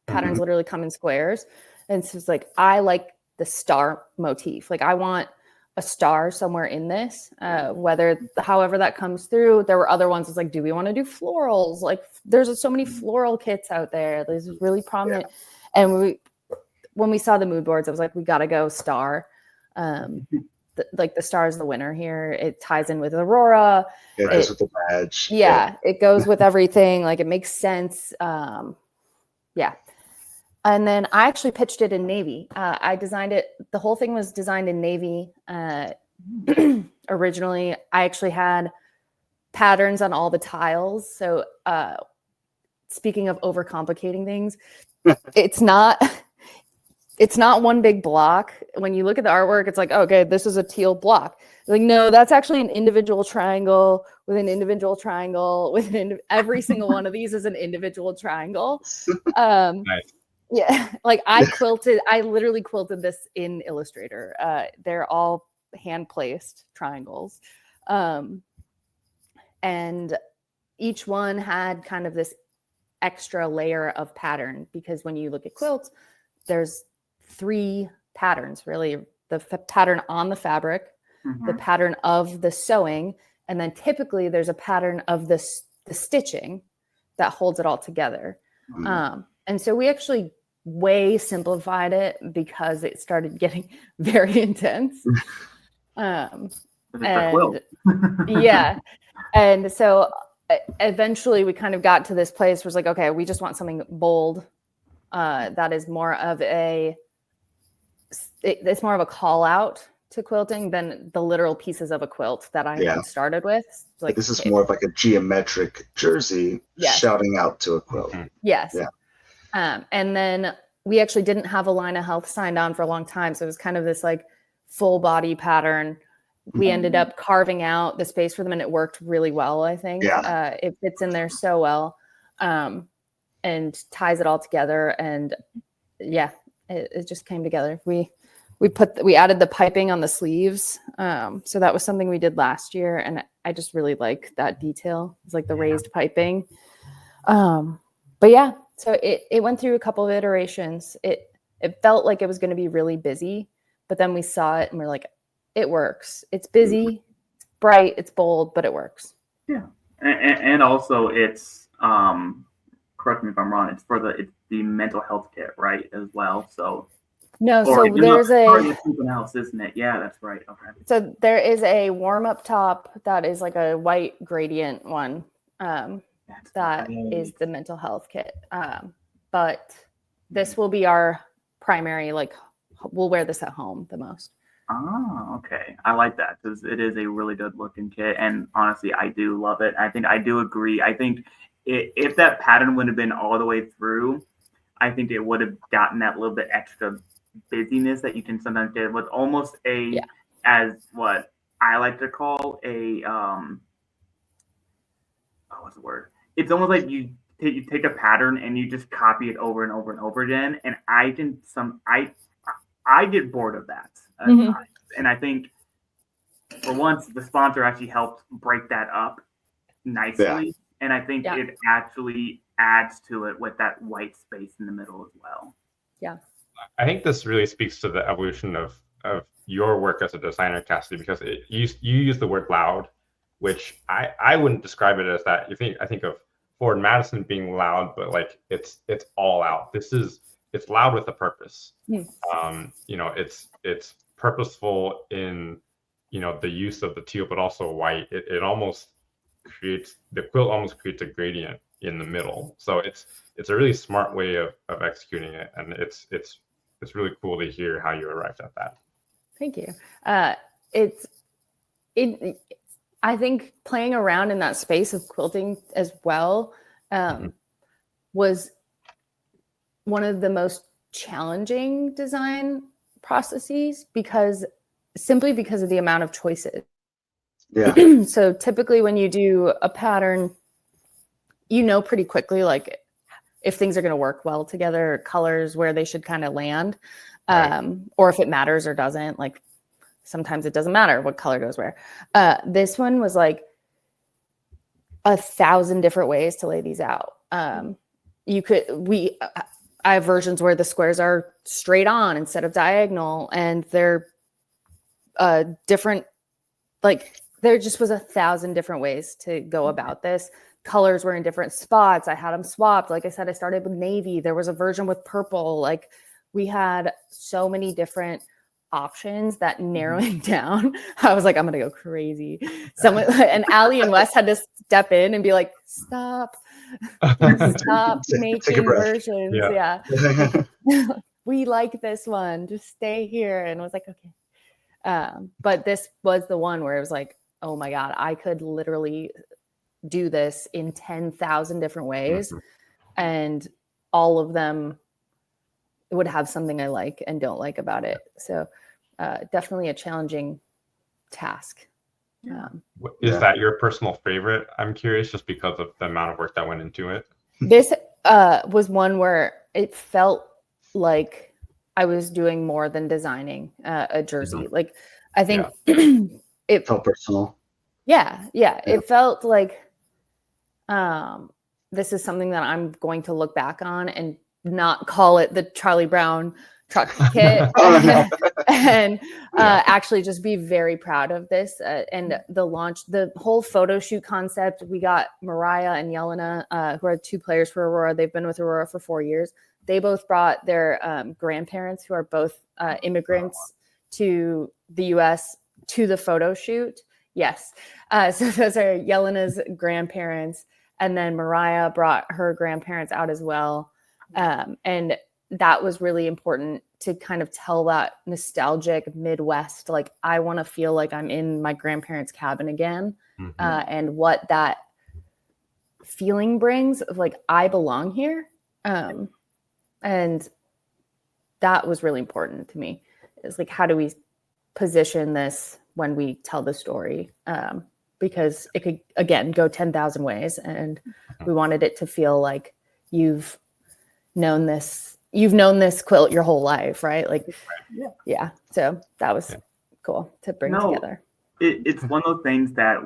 [SPEAKER 2] patterns literally come in squares. And so it's like, I like the star motif. Like I want a star somewhere in this, however that comes through. There were other ones. It's like, do we want to do florals? Like there's so many floral kits out there. There's really prominent. And when we saw the mood boards, I was like, we got to go star. Like the star is the winner here. It ties in with Aurora.
[SPEAKER 4] It goes with the badge.
[SPEAKER 2] Yeah, it goes with everything. Like it makes sense. Yeah. And then I actually pitched it in navy. I designed it. The whole thing was designed in navy. Originally, I actually had patterns on all the tiles. So speaking of overcomplicating things, it's not one big block. When you look at the artwork, it's like, okay, this is a teal block. Like, no, that's actually an individual triangle with an individual triangle with every single one of these is an individual triangle.
[SPEAKER 3] Nice.
[SPEAKER 2] Yeah, like I literally quilted this in Illustrator. They're all hand placed triangles. And each one had kind of this extra layer of pattern, because when you look at quilts, there's 3 patterns really: the pattern on the fabric, the pattern of the sewing, and then typically there's a pattern of the stitching that holds it all together. And so we actually way simplified it because it started getting very intense. And yeah. And so eventually we kind of got to this place where it's like, okay, we just want something bold. That is more of it's more of a call out to quilting than the literal pieces of a quilt that I had started with. Like
[SPEAKER 4] this is more of like a geometric jersey shouting out to a quilt.
[SPEAKER 2] Yes. Yeah. And then we actually didn't have a line of health signed on for a long time. So it was kind of this like full body pattern. We ended up carving out the space for them, and it worked really well, I think. It fits in there so well, and ties it all together. And yeah, it just came together. We added the piping on the sleeves. So that was something we did last year, and I just really like that detail. It's like the raised piping. But yeah, so it went through a couple of iterations. It felt like it was going to be really busy, but then we saw it and we're like, it works. It's busy, it's bright, it's bold, but it works.
[SPEAKER 1] Yeah. And also it's, correct me if I'm wrong, it's the mental health kit, right, as well. So
[SPEAKER 2] No,
[SPEAKER 1] Or,
[SPEAKER 2] so there's
[SPEAKER 1] it's something else, isn't it? Yeah, that's right. Okay.
[SPEAKER 2] So there is a warm-up top that is like a white gradient one. That is the mental health kit. But this will be our primary, like we'll wear this at home the most.
[SPEAKER 1] Oh, okay. I like that because it is a really good looking kit. And honestly, I do love it. I think I do agree. I think if that pattern would have been all the way through, I think it would have gotten that little bit extra busyness that you can sometimes get with almost as what I like to call a, what's the word? It's almost like you take a pattern and you just copy it over and over and over again. And I get bored of that. And I think for once, the sponsor actually helped break that up nicely. Yeah. And I think it actually adds to it with that white space in the middle as well.
[SPEAKER 2] Yeah.
[SPEAKER 3] I think this really speaks to the evolution of your work as a designer, Cassidy, because you use the word loud, which I wouldn't describe it as that. I think of Forward Madison being loud, but like it's all out. It's loud with a purpose. It's purposeful in the use of the teal, but also white. It almost creates, the quilt almost creates a gradient in the middle. So it's a really smart way of executing it, and it's really cool to hear how you arrived at that.
[SPEAKER 2] Thank you. I think playing around in that space of quilting as well was one of the most challenging design processes simply because of the amount of choices.
[SPEAKER 4] Yeah.
[SPEAKER 2] So typically when you do a pattern, pretty quickly, like if things are going to work well together, colors, where they should kind of land, or if it matters or doesn't. Like sometimes it doesn't matter what color goes where. This one was like 1,000 different ways to lay these out. I have versions where the squares are straight on instead of diagonal, and they're different. Like there just was 1,000 different ways to go about this. Colors were in different spots. I had them swapped. Like I said, I started with navy. There was a version with purple. Like we had so many different options that narrowing down, I was like, I'm gonna go crazy. And Allie and Wes had to step in and be like, stop making versions. Yeah. We like this one. Just stay here. And I was like, okay. But this was the one where it was like, oh my God, I could literally do this in 10,000 different ways, and all of them would have something I like and don't like about it. So definitely a challenging task.
[SPEAKER 3] Is that your personal favorite? I'm curious, just because of the amount of work that went into it.
[SPEAKER 2] This was one where it felt like I was doing more than designing a jersey. Like I think it
[SPEAKER 4] felt personal.
[SPEAKER 2] Yeah. It felt like this is something that I'm going to look back on and not call it the Charlie Brown truck kit and actually just be very proud of this. And the launch, the whole photo shoot concept, we got Mariah and Yelena, who are 2 players for Aurora. They've been with Aurora for 4 years. They both brought their grandparents, who are both immigrants, to the US to the photo shoot. Yes. So those are Yelena's grandparents. And then Mariah brought her grandparents out as well. And that was really important to kind of tell that nostalgic Midwest, like I want to feel like I'm in my grandparents' cabin again. And what that feeling brings of like, I belong here. And that was really important to me. It's like, how do we position this when we tell the story? Because it could, again, go 10,000 ways. And we wanted it to feel like you've known this quilt your whole life, right? Like, yeah. So that was cool to bring together.
[SPEAKER 1] It's one of those things that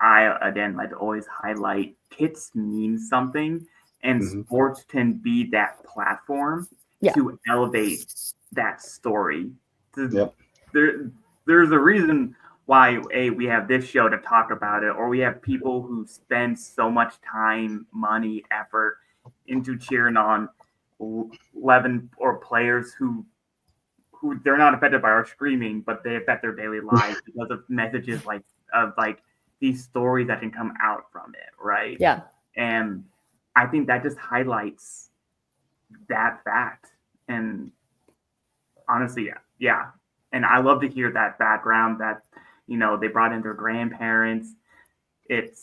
[SPEAKER 1] I, again, like to always highlight. Kits mean something, and sports can be that platform to elevate that story. There's a reason why we have this show to talk about it, or we have people who spend so much time, money, effort into cheering on 11 or players who they're not affected by our screaming, but they affect their daily lives because of messages like these stories that can come out from it, right?
[SPEAKER 2] Yeah.
[SPEAKER 1] And I think that just highlights that fact. And honestly, yeah. And I love to hear that background that, they brought in their grandparents. It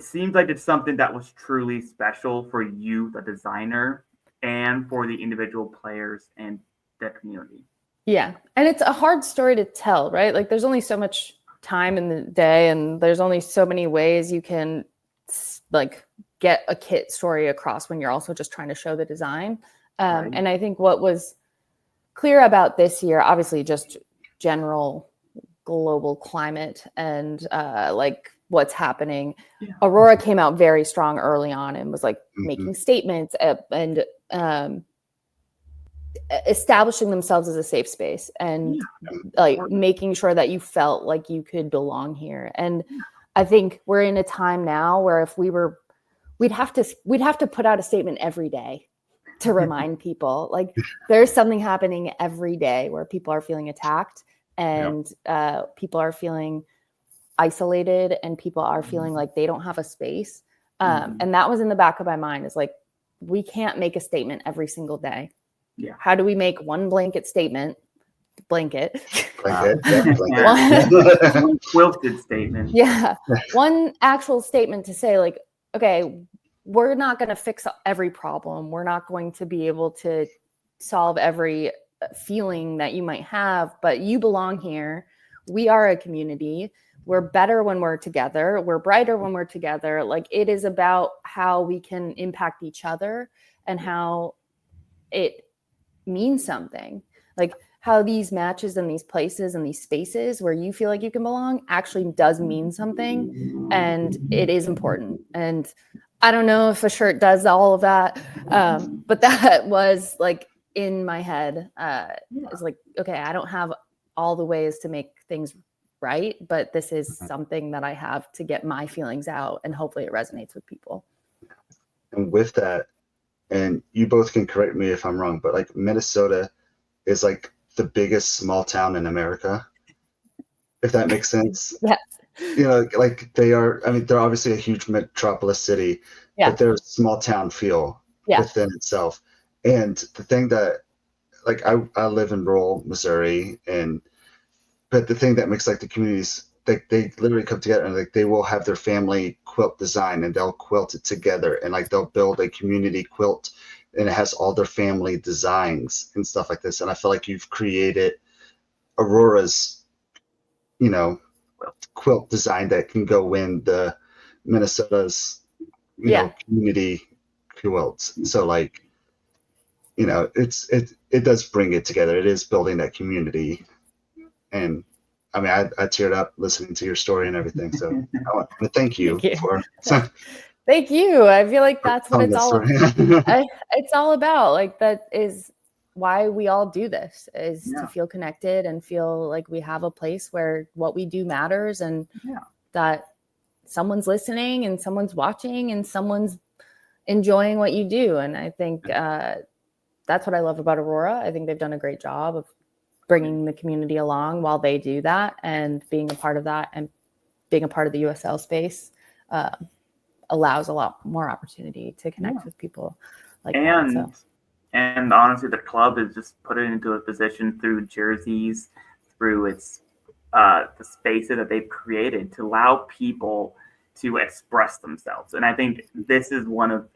[SPEAKER 1] seems like it's something that was truly special for you, the designer, and for the individual players and the community.
[SPEAKER 2] Yeah. And it's a hard story to tell, right? Like there's only so much time in the day and there's only so many ways you can like get a kit story across when you're also just trying to show the design.
[SPEAKER 1] Right.
[SPEAKER 2] And I think what was clear about this year, obviously just general global climate and like what's happening.
[SPEAKER 1] Yeah.
[SPEAKER 2] Aurora came out very strong early on and was like making statements and establishing themselves as a safe space and like making sure that you felt like you could belong here. And I think we're in a time now where if we'd have to put out a statement every day to remind people, like there's something happening every day where people are feeling attacked and people are feeling isolated and people are feeling like they don't have a space. And that was in the back of my mind, is like, we can't make a statement every single day.
[SPEAKER 1] Yeah.
[SPEAKER 2] How do we make one blanket statement? Blanket.
[SPEAKER 4] Blanket.
[SPEAKER 1] One quilted statement.
[SPEAKER 2] Yeah. One actual statement to say like, okay, we're not going to fix every problem. We're not going to be able to solve every feeling that you might have, but you belong here. We are a community. We're better when we're together. We're brighter when we're together. Like it is about how we can impact each other and how it means something. Like how these matches and these places and these spaces where you feel like you can belong actually does mean something, and it is important. And I don't know if a shirt does all of that, but that was like in my head. It's like, okay, I don't have all the ways to make things right, but this is something that I have to get my feelings out, and hopefully it resonates with people.
[SPEAKER 4] And with that, and you both can correct me if I'm wrong, but like Minnesota is like the biggest small town in America, if that makes sense.
[SPEAKER 2] Yeah.
[SPEAKER 4] Like they are, I mean, they're obviously a huge metropolis city, but they're a small town feel within itself. And the thing that, like, I live in rural Missouri, but the thing that makes like the communities, like they literally come together and like they will have their family quilt design and they'll quilt it together, and like they'll build a community quilt and it has all their family designs and stuff like this. And I feel like you've created Aurora's, quilt design that can go in the Minnesota's, community quilts. So like, it does bring it together. It is building that community. And I mean, I teared up listening to your story and everything. So I want to thank you.
[SPEAKER 2] Thank you. I feel like that's what it's all about. Like that is why we all do this, is to feel connected and feel like we have a place where what we do matters, and that someone's listening and someone's watching and someone's enjoying what you do. And I think that's what I love about Aurora. I think they've done a great job of bringing the community along while they do that, and being a part of that and being a part of the USL space allows a lot more opportunity to connect with people like that. So.
[SPEAKER 1] And honestly, the club is just put it into a position through jerseys, through its the spaces that they've created to allow people to express themselves. And I think this is one of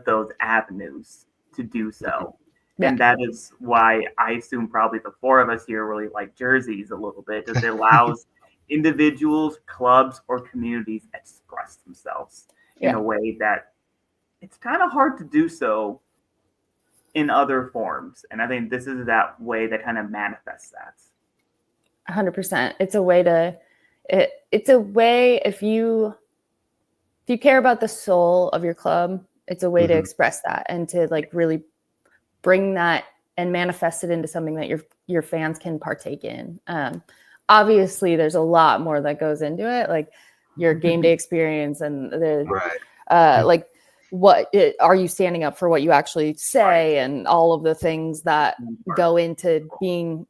[SPEAKER 1] those avenues to do so. And that is why I assume probably the four of us here really like jerseys a little bit, because it allows individuals, clubs, or communities express themselves in a way that it's kind of hard to do so in other forms. And I think this is that way that kind of manifests that.
[SPEAKER 2] 100%. It's a way if you care about the soul of your club, it's a way to express that and to like really bring that and manifest it into something that your fans can partake in. Obviously there's a lot more that goes into it, like your game day experience and the like are you standing up for what you actually say, and all of the things that go into being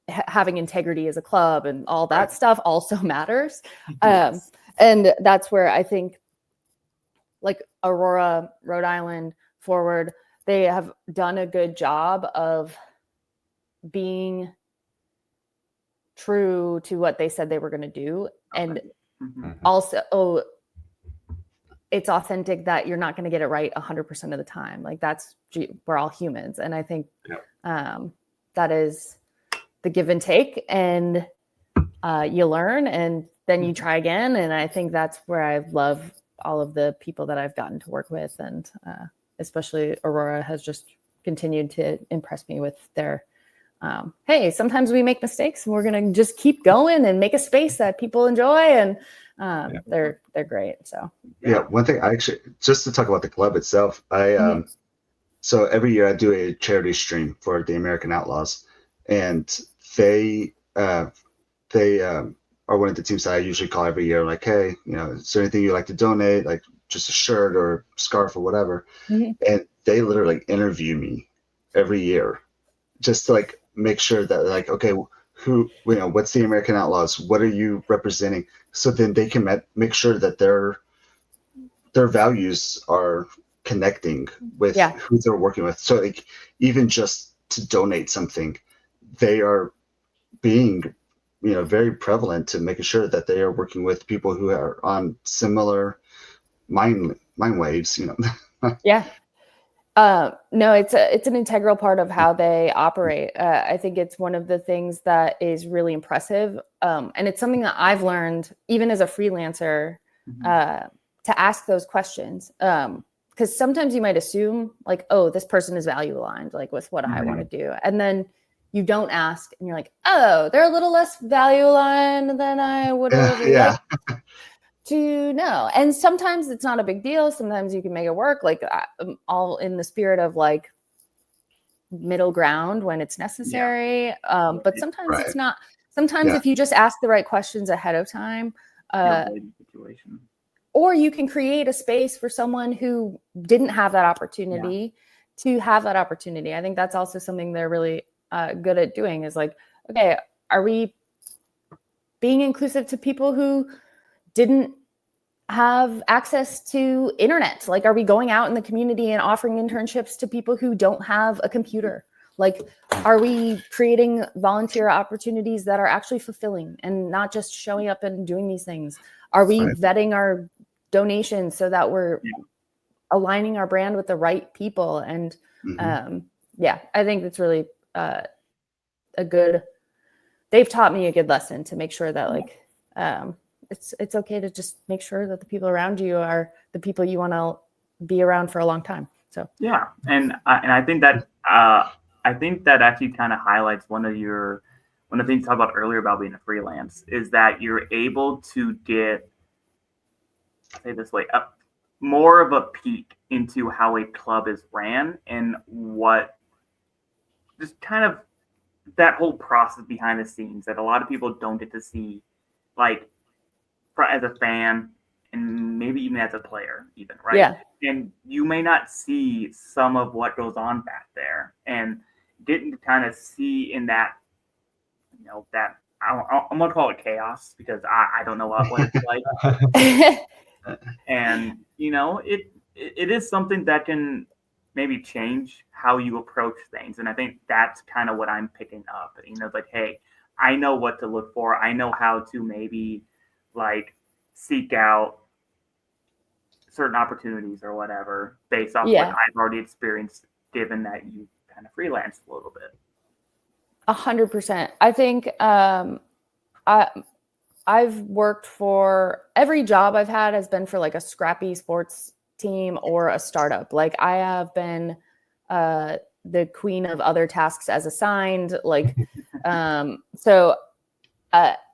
[SPEAKER 2] having integrity as a club, and all that stuff also matters.
[SPEAKER 1] Yes.
[SPEAKER 2] And that's where I think like Aurora, Rhode Island, Forward, they have done a good job of being true to what they said they were going to do. And also, it's authentic that you're not going to get it right 100% of the time. Like we're all humans. And I think that is the give and take, and you learn and then you try again. And I think that's where I love all of the people that I've gotten to work with. And especially Aurora has just continued to impress me with their, hey, sometimes we make mistakes and we're going to just keep going and make a space that people enjoy. And they're great. So
[SPEAKER 4] one thing I actually, just to talk about the club itself, so every year I do a charity stream for the American Outlaws, and they are one of the teams that I usually call every year, like, hey, is there anything you'd like to donate, like just a shirt or scarf or whatever? And they literally interview me every year just to like make sure that like, okay, what's the American Outlaws? What are you representing? So then they can make sure that their values are connecting with who they're working with. So like, even just to donate something, they are being, very prevalent to making sure that they are working with people who are on similar mind waves,
[SPEAKER 2] Yeah. No, it's an integral part of how they operate. I think it's one of the things that is really impressive. And it's something that I've learned even as a freelancer, to ask those questions. Because sometimes you might assume like, oh, this person is value aligned, like with what I want to do. And then you don't ask and you're like, oh, they're a little less value aligned than I would have liked to know. And sometimes it's not a big deal. Sometimes you can make it work, like all in the spirit of like middle ground when it's necessary. But sometimes it's not. Sometimes if you just ask the right questions ahead of time, or you can create a space for someone who didn't have that opportunity to have that opportunity. I think that's also something they're really good at doing, is like, okay, are we being inclusive to people who didn't have access to internet? Like, are we going out in the community and offering internships to people who don't have a computer? Like, are we creating volunteer opportunities that are actually fulfilling and not just showing up and doing these things? Are we vetting our donations so that we're aligning our brand with the right people? And I think it's really they've taught me a good lesson to make sure that like, it's okay to just make sure that the people around you are the people you want to be around for a long time. So
[SPEAKER 1] and I think that actually kind of highlights one of the things you talked about earlier about being a freelance, is that you're able to get, say this way, more of a peek into how a club is ran and what just kind of that whole process behind the scenes that a lot of people don't get to see, like as a fan and maybe even as a player, even, right?
[SPEAKER 2] Yeah.
[SPEAKER 1] And you may not see some of what goes on back there, and getting to kind of see in that, that I'm gonna call it chaos, because I don't know what it's like. And it is something that can maybe change how you approach things, and I think that's kind of what I'm picking up. Like, hey, I know what to look for. I know how to maybe like seek out certain opportunities or whatever based off what I've already experienced, given that you kind of freelance a little bit.
[SPEAKER 2] 100%. I think I've worked for, every job I've had has been for like a scrappy sports team or a startup. Like, I have been the queen of other tasks as assigned. Like, so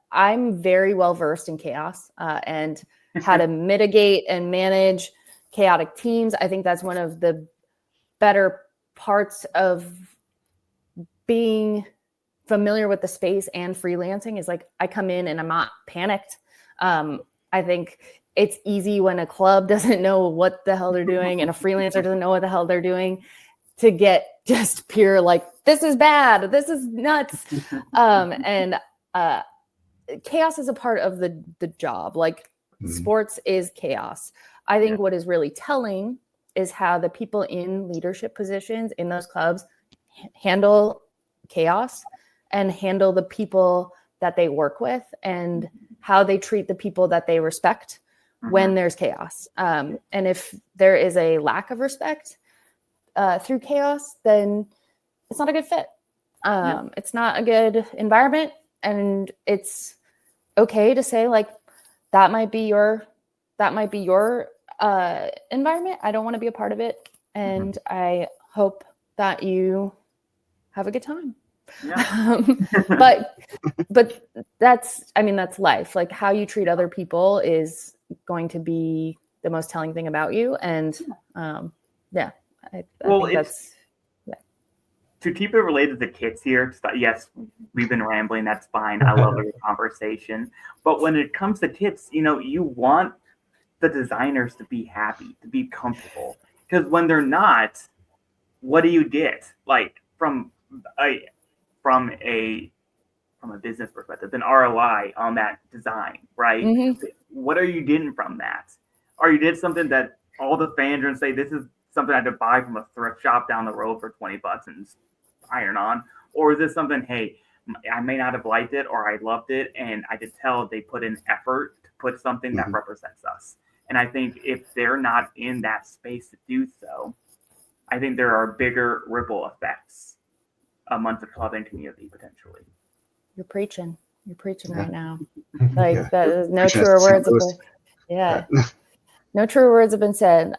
[SPEAKER 2] I'm very well versed in chaos and how to mitigate and manage chaotic teams. I think that's one of the better parts of being familiar with the space and freelancing, is like, I come in and I'm not panicked. I think it's easy when a club doesn't know what the hell they're doing and a freelancer doesn't know what the hell they're doing to get just pure like, this is bad, this is nuts. And chaos is a part of the job. Like sports is chaos. I think what is really telling is how the people in leadership positions in those clubs handle chaos and handle the people that they work with and how they treat the people that they respect when there's chaos. And if there is a lack of respect through chaos, then it's not a good fit. It's not a good environment. And it's okay to say like, that might be your environment. I don't want to be a part of it. And I hope that you have a good time. Yeah. but that's life. Like how you treat other people is going to be the most telling thing about you. And I think that's
[SPEAKER 1] to keep it related to kits here. Yes, we've been rambling. That's fine. I love the conversation. But when it comes to kits, you want the designers to be happy, to be comfortable. Because when they're not, what do you get? Like from a business perspective, an ROI on that design, right? What are you getting from that? Or you did something that all the fans are going to say, this is something I had to buy from a thrift shop down the road for $20 and iron on? Or is this something, hey, I may not have liked it or I loved it, and I could tell they put in effort to put something that represents us. And I think if they're not in that space to do so, I think there are bigger ripple effects amongst the club and community potentially.
[SPEAKER 2] You're preaching right now. Like that is no truer words. No truer words have been said.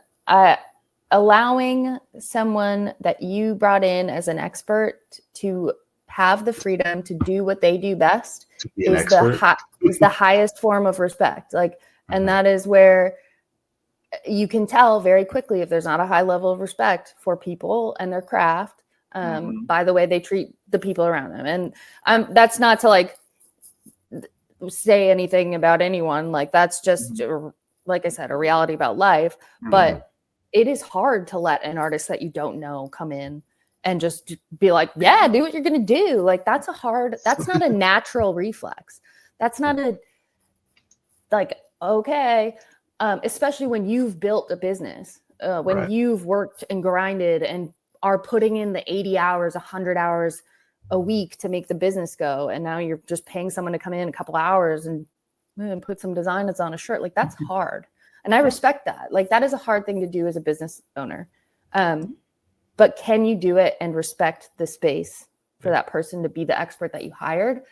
[SPEAKER 2] Allowing someone that you brought in as an expert to have the freedom to do what they do best is the highest form of respect. Like, and that is where you can tell very quickly if there's not a high level of respect for people and their craft by the way they treat the people around them. And that's not to like say anything about anyone. Like that's just, like I said, a reality about life. But it is hard to let an artist that you don't know come in and just be like, yeah, do what you're going to do. Like that's not a natural reflex. That's not okay. Especially when you've built a business, when you've worked and grinded and are putting in the 80 hours, 100 hours a week to make the business go. And now you're just paying someone to come in a couple hours and put some designs on a shirt. Like that's hard. And I respect that. Like that is a hard thing to do as a business owner. But can you do it and respect the space for that person to be the expert that you hired?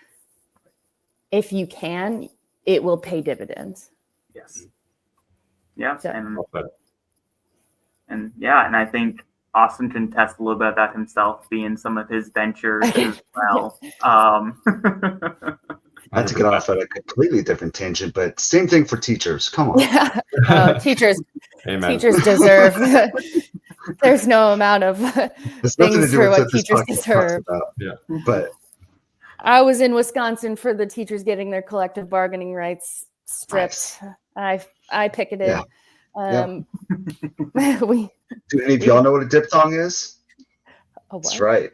[SPEAKER 2] If you can, it will pay dividends.
[SPEAKER 1] Yes. Yeah.
[SPEAKER 2] So,
[SPEAKER 1] and I think Austin can test a little bit about himself being some of his ventures as well.
[SPEAKER 4] Not to get off at a completely different tangent, but same thing for teachers. Come on.
[SPEAKER 2] Yeah. Teachers deserve. There's no amount of things for what teachers deserve.
[SPEAKER 4] But
[SPEAKER 2] I was in Wisconsin for the teachers getting their collective bargaining rights stripped. Nice. I picketed.
[SPEAKER 4] Do any of y'all know what a diphthong is? That's right.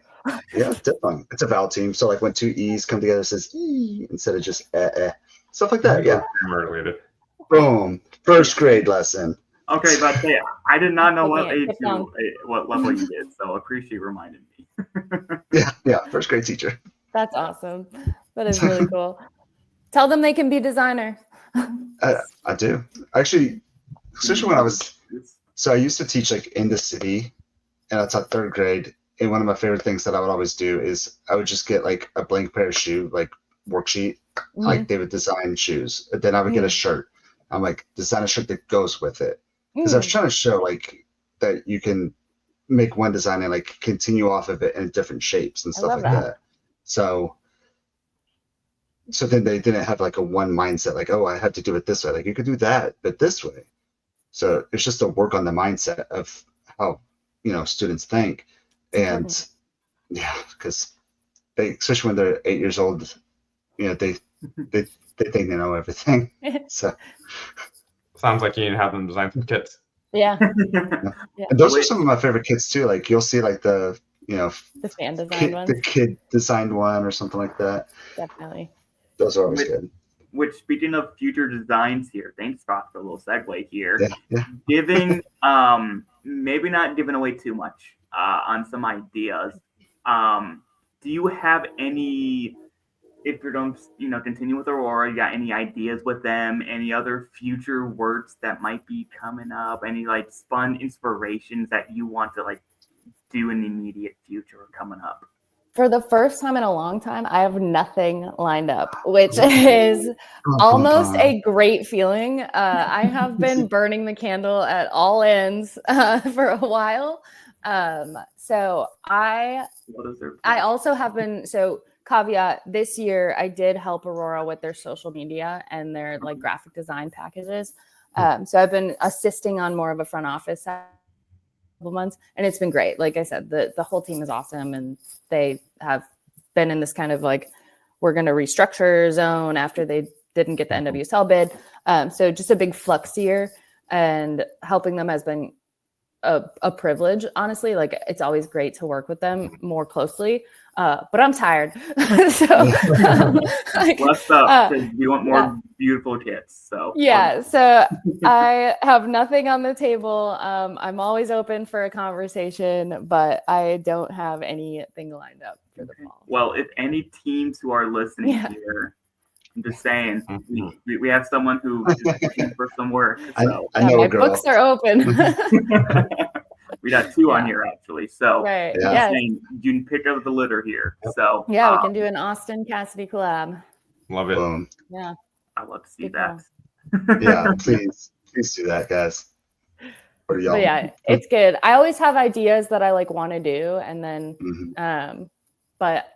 [SPEAKER 4] Yeah, diphthong. It's a vowel team. So like when two E's come together, it says E instead of just stuff like that. Yeah.
[SPEAKER 3] Related.
[SPEAKER 4] Boom. First grade lesson.
[SPEAKER 1] Okay, but I did not know what level you did, so I appreciate you reminding me.
[SPEAKER 4] Yeah, first grade teacher.
[SPEAKER 2] That's awesome. That is really cool. Tell them they can be designers.
[SPEAKER 4] I do. Actually, especially when I used to teach like in the city, and I taught third grade. And one of my favorite things that I would always do is I would just get like a blank pair of shoe, like worksheet, like they would design shoes. And then I would get a shirt. I'm like, design a shirt that goes with it. Because I was trying to show like that you can make one design and like continue off of it in different shapes and stuff like that. So then they didn't have like a one mindset, like, oh, I have to do it this way. Like you could do that, but this way. So it's just to work on the mindset of how, students think. And because they, especially when they're 8 years old, they think they know everything. So
[SPEAKER 3] sounds like you need to have them design some kits.
[SPEAKER 2] Yeah.
[SPEAKER 4] And those are some of my favorite kits too. Like you'll see like the
[SPEAKER 2] the fan designed ones.
[SPEAKER 4] the kid designed one or something like that.
[SPEAKER 2] Definitely.
[SPEAKER 4] Those are always good.
[SPEAKER 1] Which, speaking of future designs here, thanks, Scott, for a little segue here.
[SPEAKER 4] Yeah.
[SPEAKER 1] Giving, maybe not giving away too much on some ideas. Do you have any, if you're going to, continue with Aurora, you got any ideas with them? Any other future works that might be coming up? Any like fun inspirations that you want to like do in the immediate future or coming up?
[SPEAKER 2] For the first time in a long time, I have nothing lined up, which is almost a great feeling. I have been burning the candle at all ends for a while. So I also have been, caveat, this year I did help Aurora with their social media and their like graphic design packages. So I've been assisting on more of a front office side months, and it's been great. Like I said, the whole team is awesome, and they have been in this kind of like, we're going to restructure zone after they didn't get the NWSL bid. So just a big flux year, and helping them has been a privilege, honestly. Like it's always great to work with them more closely, but I'm tired. So
[SPEAKER 1] what's up? You want more beautiful kits. So
[SPEAKER 2] so I have nothing on the table. I'm always open for a conversation, but I don't have anything lined up for the fall.
[SPEAKER 1] Well, if any teams who are listening here, I'm just saying, we have someone who is looking for some work. So.
[SPEAKER 4] I know
[SPEAKER 2] my books are open.
[SPEAKER 1] We got two on here actually. So
[SPEAKER 2] right.
[SPEAKER 1] Saying, you can pick up the litter here. So
[SPEAKER 2] we can do an Austin Cassidy collab.
[SPEAKER 3] Love it.
[SPEAKER 2] Yeah.
[SPEAKER 1] I'd love to see that.
[SPEAKER 4] Yeah, please do that, guys.
[SPEAKER 2] But yeah, it's good. I always have ideas that I like want to do, and then but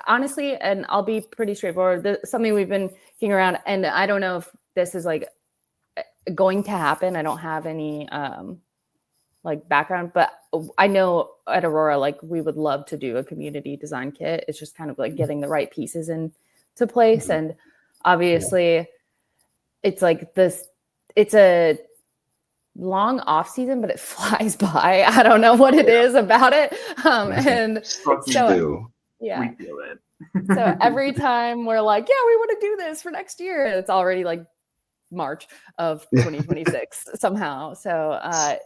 [SPEAKER 2] honestly, and I'll be pretty straightforward, something we've been kicking around, and I don't know if this is like going to happen. I don't have any like background, but I know at Aurora, like we would love to do a community design kit. It's just kind of like getting the right pieces into place. And obviously it's like this, it's a long off season, but it flies by. I don't know what it is about it. And so, yeah,
[SPEAKER 1] we feel it.
[SPEAKER 2] So every time we're like, yeah, we want to do this for next year, it's already like March of 2026 somehow. So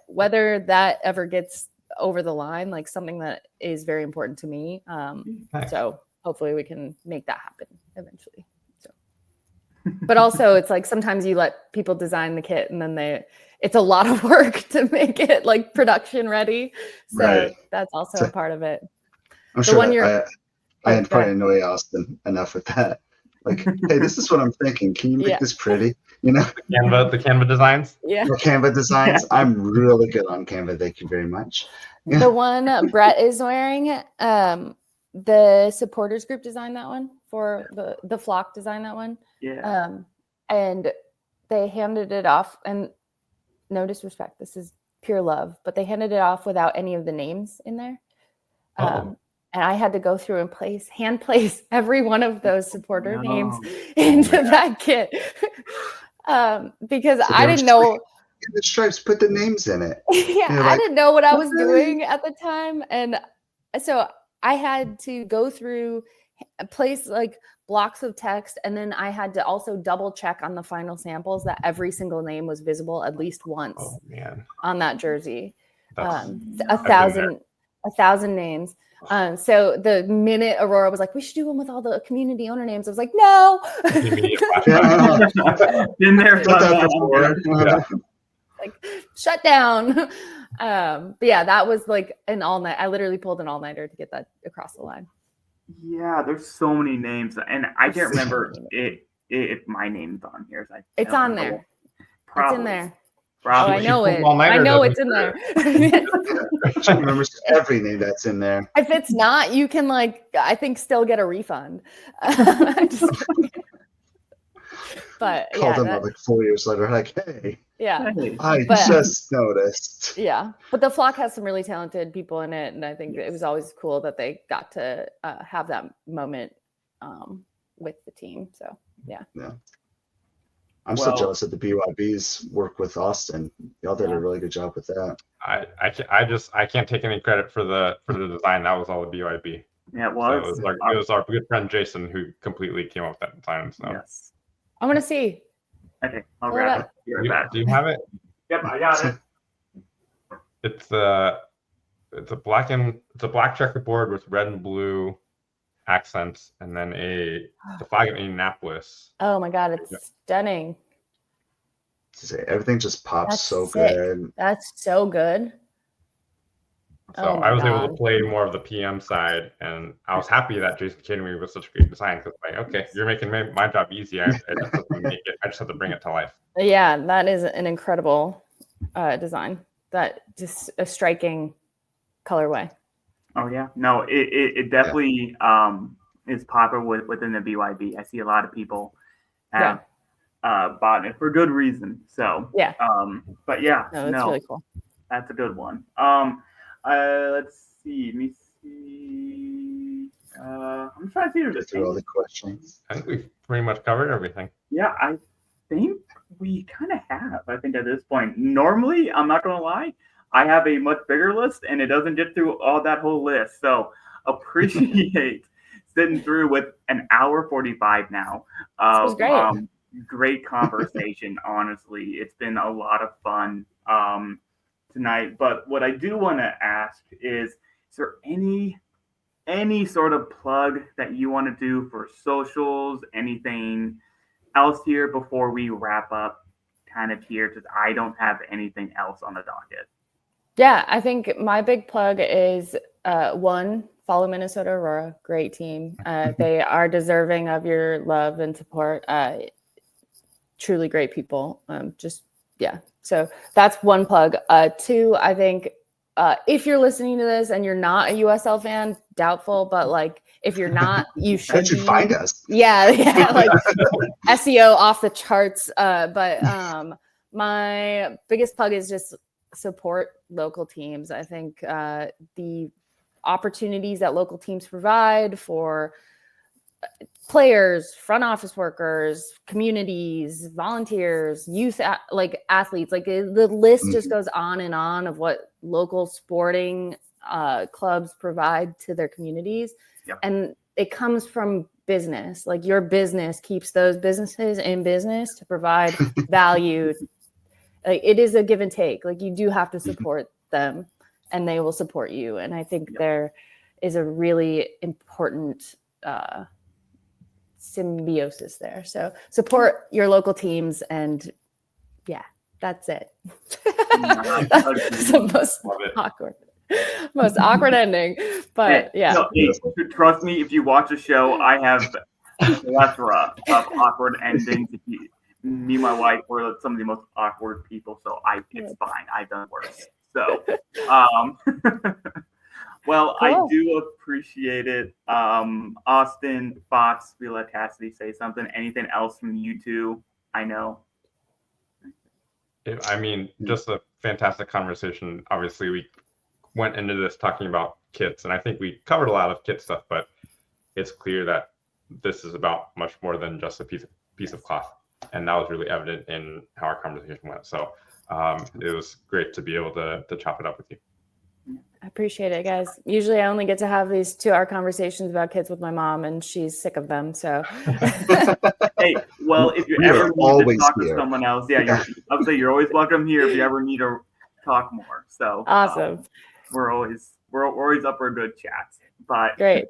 [SPEAKER 2] whether that ever gets over the line, like something that is very important to me. So hopefully we can make that happen eventually. So, but also it's like sometimes you let people design the kit and then it's a lot of work to make it like production ready. So that's also a part of it.
[SPEAKER 4] I'm sure I probably annoy Austin enough with that. Like, hey, this is what I'm thinking. Can you make this pretty? You know,
[SPEAKER 3] the Canva designs.
[SPEAKER 2] Yeah,
[SPEAKER 4] the Canva designs. I'm really good on Canva. Thank you very much.
[SPEAKER 2] The one Brett is wearing, the supporters group designed that one for the flock designed that one.
[SPEAKER 1] Yeah.
[SPEAKER 2] And they handed it off, and no disrespect, this is pure love, but they handed it off without any of the names in there. And I had to go through and hand place every one of those supporter names into that kit. Because I didn't know.
[SPEAKER 4] The stripes, put the names in it.
[SPEAKER 2] Yeah, I didn't know what I was doing at the time. And so I had to go through, place like blocks of text. And then I had to also double check on the final samples that every single name was visible at least once on that jersey. 1,000 names. So the minute Aurora was like, we should do one with all the community owner names, I was like, no.
[SPEAKER 1] Been there.
[SPEAKER 2] Like, shut down. But yeah, that was like an all night. I literally pulled an all nighter to get that across the line.
[SPEAKER 1] Yeah, there's so many names, and I can't remember if my name's on here.
[SPEAKER 2] It's on there. It's in there.
[SPEAKER 1] Probably.
[SPEAKER 2] Oh, I know it. I know it's in there.
[SPEAKER 4] She remembers every name that's in there.
[SPEAKER 2] If it's not, you can I think still get a refund. But
[SPEAKER 4] call them up like 4 years later, like, hey, I just noticed.
[SPEAKER 2] Yeah, but the flock has some really talented people in it, and I think it was always cool that they got to have that moment with the team. So yeah.
[SPEAKER 4] I'm still jealous that the BYBs work with Austin. Y'all did a really good job with that.
[SPEAKER 3] I can't take any credit for the design. That was all the BYB.
[SPEAKER 1] Yeah, it was.
[SPEAKER 3] So it was our good friend Jason who completely came up with that design. So
[SPEAKER 1] yes.
[SPEAKER 2] I want to see.
[SPEAKER 1] Okay, I'll grab it.
[SPEAKER 3] Do you have it?
[SPEAKER 1] Yep, I got it.
[SPEAKER 3] It's a black checkerboard with red and blue accents, and then the flag of Indianapolis.
[SPEAKER 2] Oh my God, it's stunning.
[SPEAKER 4] Everything just pops so
[SPEAKER 2] sick.
[SPEAKER 4] good.
[SPEAKER 2] That's so good.
[SPEAKER 3] So I was able to play more of the PM side, and I was happy that Jason came to me with such a great design, because okay, you're making my job easy. I just have to bring it to life.
[SPEAKER 2] Yeah, that is an incredible design. That just a striking colorway.
[SPEAKER 1] Oh yeah, no, it definitely is popular within the BYB. I see a lot of people have bought it for good reason. So
[SPEAKER 2] yeah,
[SPEAKER 1] but yeah,
[SPEAKER 2] it's really cool.
[SPEAKER 1] That's a good one. Let's see. Let me see. I'm trying to see.
[SPEAKER 4] Get through all the questions.
[SPEAKER 3] I think we've pretty much covered everything.
[SPEAKER 1] Yeah, I think we kind of have. I think at this point, normally, I'm not gonna lie, I have a much bigger list, and it doesn't get through all that whole list. So appreciate sitting through with an hour 45 now.
[SPEAKER 2] This was great.
[SPEAKER 1] Great conversation. Honestly, it's been a lot of fun tonight. But what I do want to ask is there any sort of plug that you want to do for socials, anything else here before we wrap up kind of here? Because I don't have anything else on the docket.
[SPEAKER 2] Yeah, I think my big plug is one, follow Minnesota Aurora. Great team. They are deserving of your love and support. Truly great people. So that's one plug. Two, I think if you're listening to this and you're not a USL fan, doubtful, but like if you're not, you should.
[SPEAKER 4] How'd you find us?
[SPEAKER 2] Yeah, like SEO off the charts. But my biggest plug is just support local teams. I think the opportunities that local teams provide for players, front office workers, communities, volunteers, youth, athletes, like the list just goes on and on of what local sporting clubs provide to their communities.
[SPEAKER 1] Yep.
[SPEAKER 2] And it comes from business. Like your business keeps those businesses in business to provide value. Like it is a give and take. Like you do have to support them and they will support you. And I think there is a really important symbiosis there. So support your local teams, and that's it. That's the most awkward ending. But
[SPEAKER 1] trust me, if you watch the show, I have a plethora of awkward endings. Me and my wife were some of the most awkward people, so it's fine. I've done worse. So well, cool. I do appreciate it. Austin, Fox, we let Cassidy say something. Anything else from you two? I know.
[SPEAKER 3] Just a fantastic conversation. Obviously, we went into this talking about kits, and I think we covered a lot of kit stuff, but it's clear that this is about much more than just a piece of cloth. And that was really evident in how our conversation went. So it was great to be able to chop it up with you.
[SPEAKER 2] I appreciate it, guys. Usually I only get to have these 2-hour conversations about kids with my mom, and she's sick of them. So,
[SPEAKER 1] hey, well, if you ever need to talk to someone else, you're always welcome here if you ever need to talk more. So
[SPEAKER 2] awesome.
[SPEAKER 1] We're always up for a good chat. But
[SPEAKER 2] great.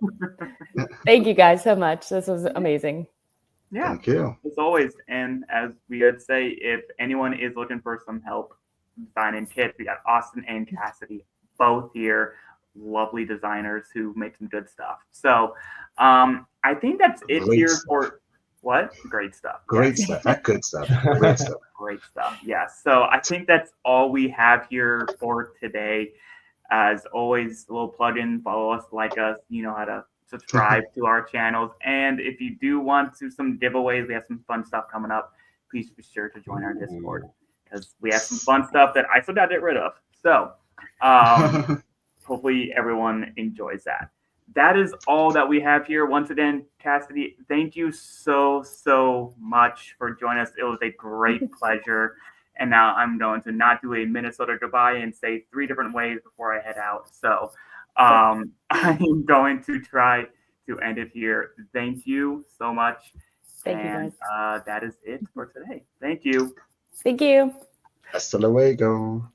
[SPEAKER 2] Thank you guys so much. This was amazing.
[SPEAKER 1] Yeah,
[SPEAKER 4] thank you.
[SPEAKER 1] As always. And as we would say, if anyone is looking for some help designing kits, we got Austin and Cassidy both here, lovely designers who make some good stuff. So I think that's it here for what? Great stuff.
[SPEAKER 4] Great stuff. Not good stuff. Great stuff.
[SPEAKER 1] Great stuff. Yes. So I think that's all we have here for today. As always, a little plug-in, follow us, like us, you know how to subscribe to our channels. And if you do want to some giveaways, we have some fun stuff coming up. Please be sure to join our Discord because we have some fun stuff that I still got to get rid of. So hopefully everyone enjoys that. that is all that we have here. Once again, Cassidy, thank you so much for joining us. It was a great pleasure. And now I'm going to not do a Minnesota goodbye and say 3 different ways before I head out. So I'm going to try to end it here. Thank you so much.
[SPEAKER 2] Thank you, guys.
[SPEAKER 1] That is it for today. Thank you.
[SPEAKER 2] Thank you.
[SPEAKER 4] Hasta luego.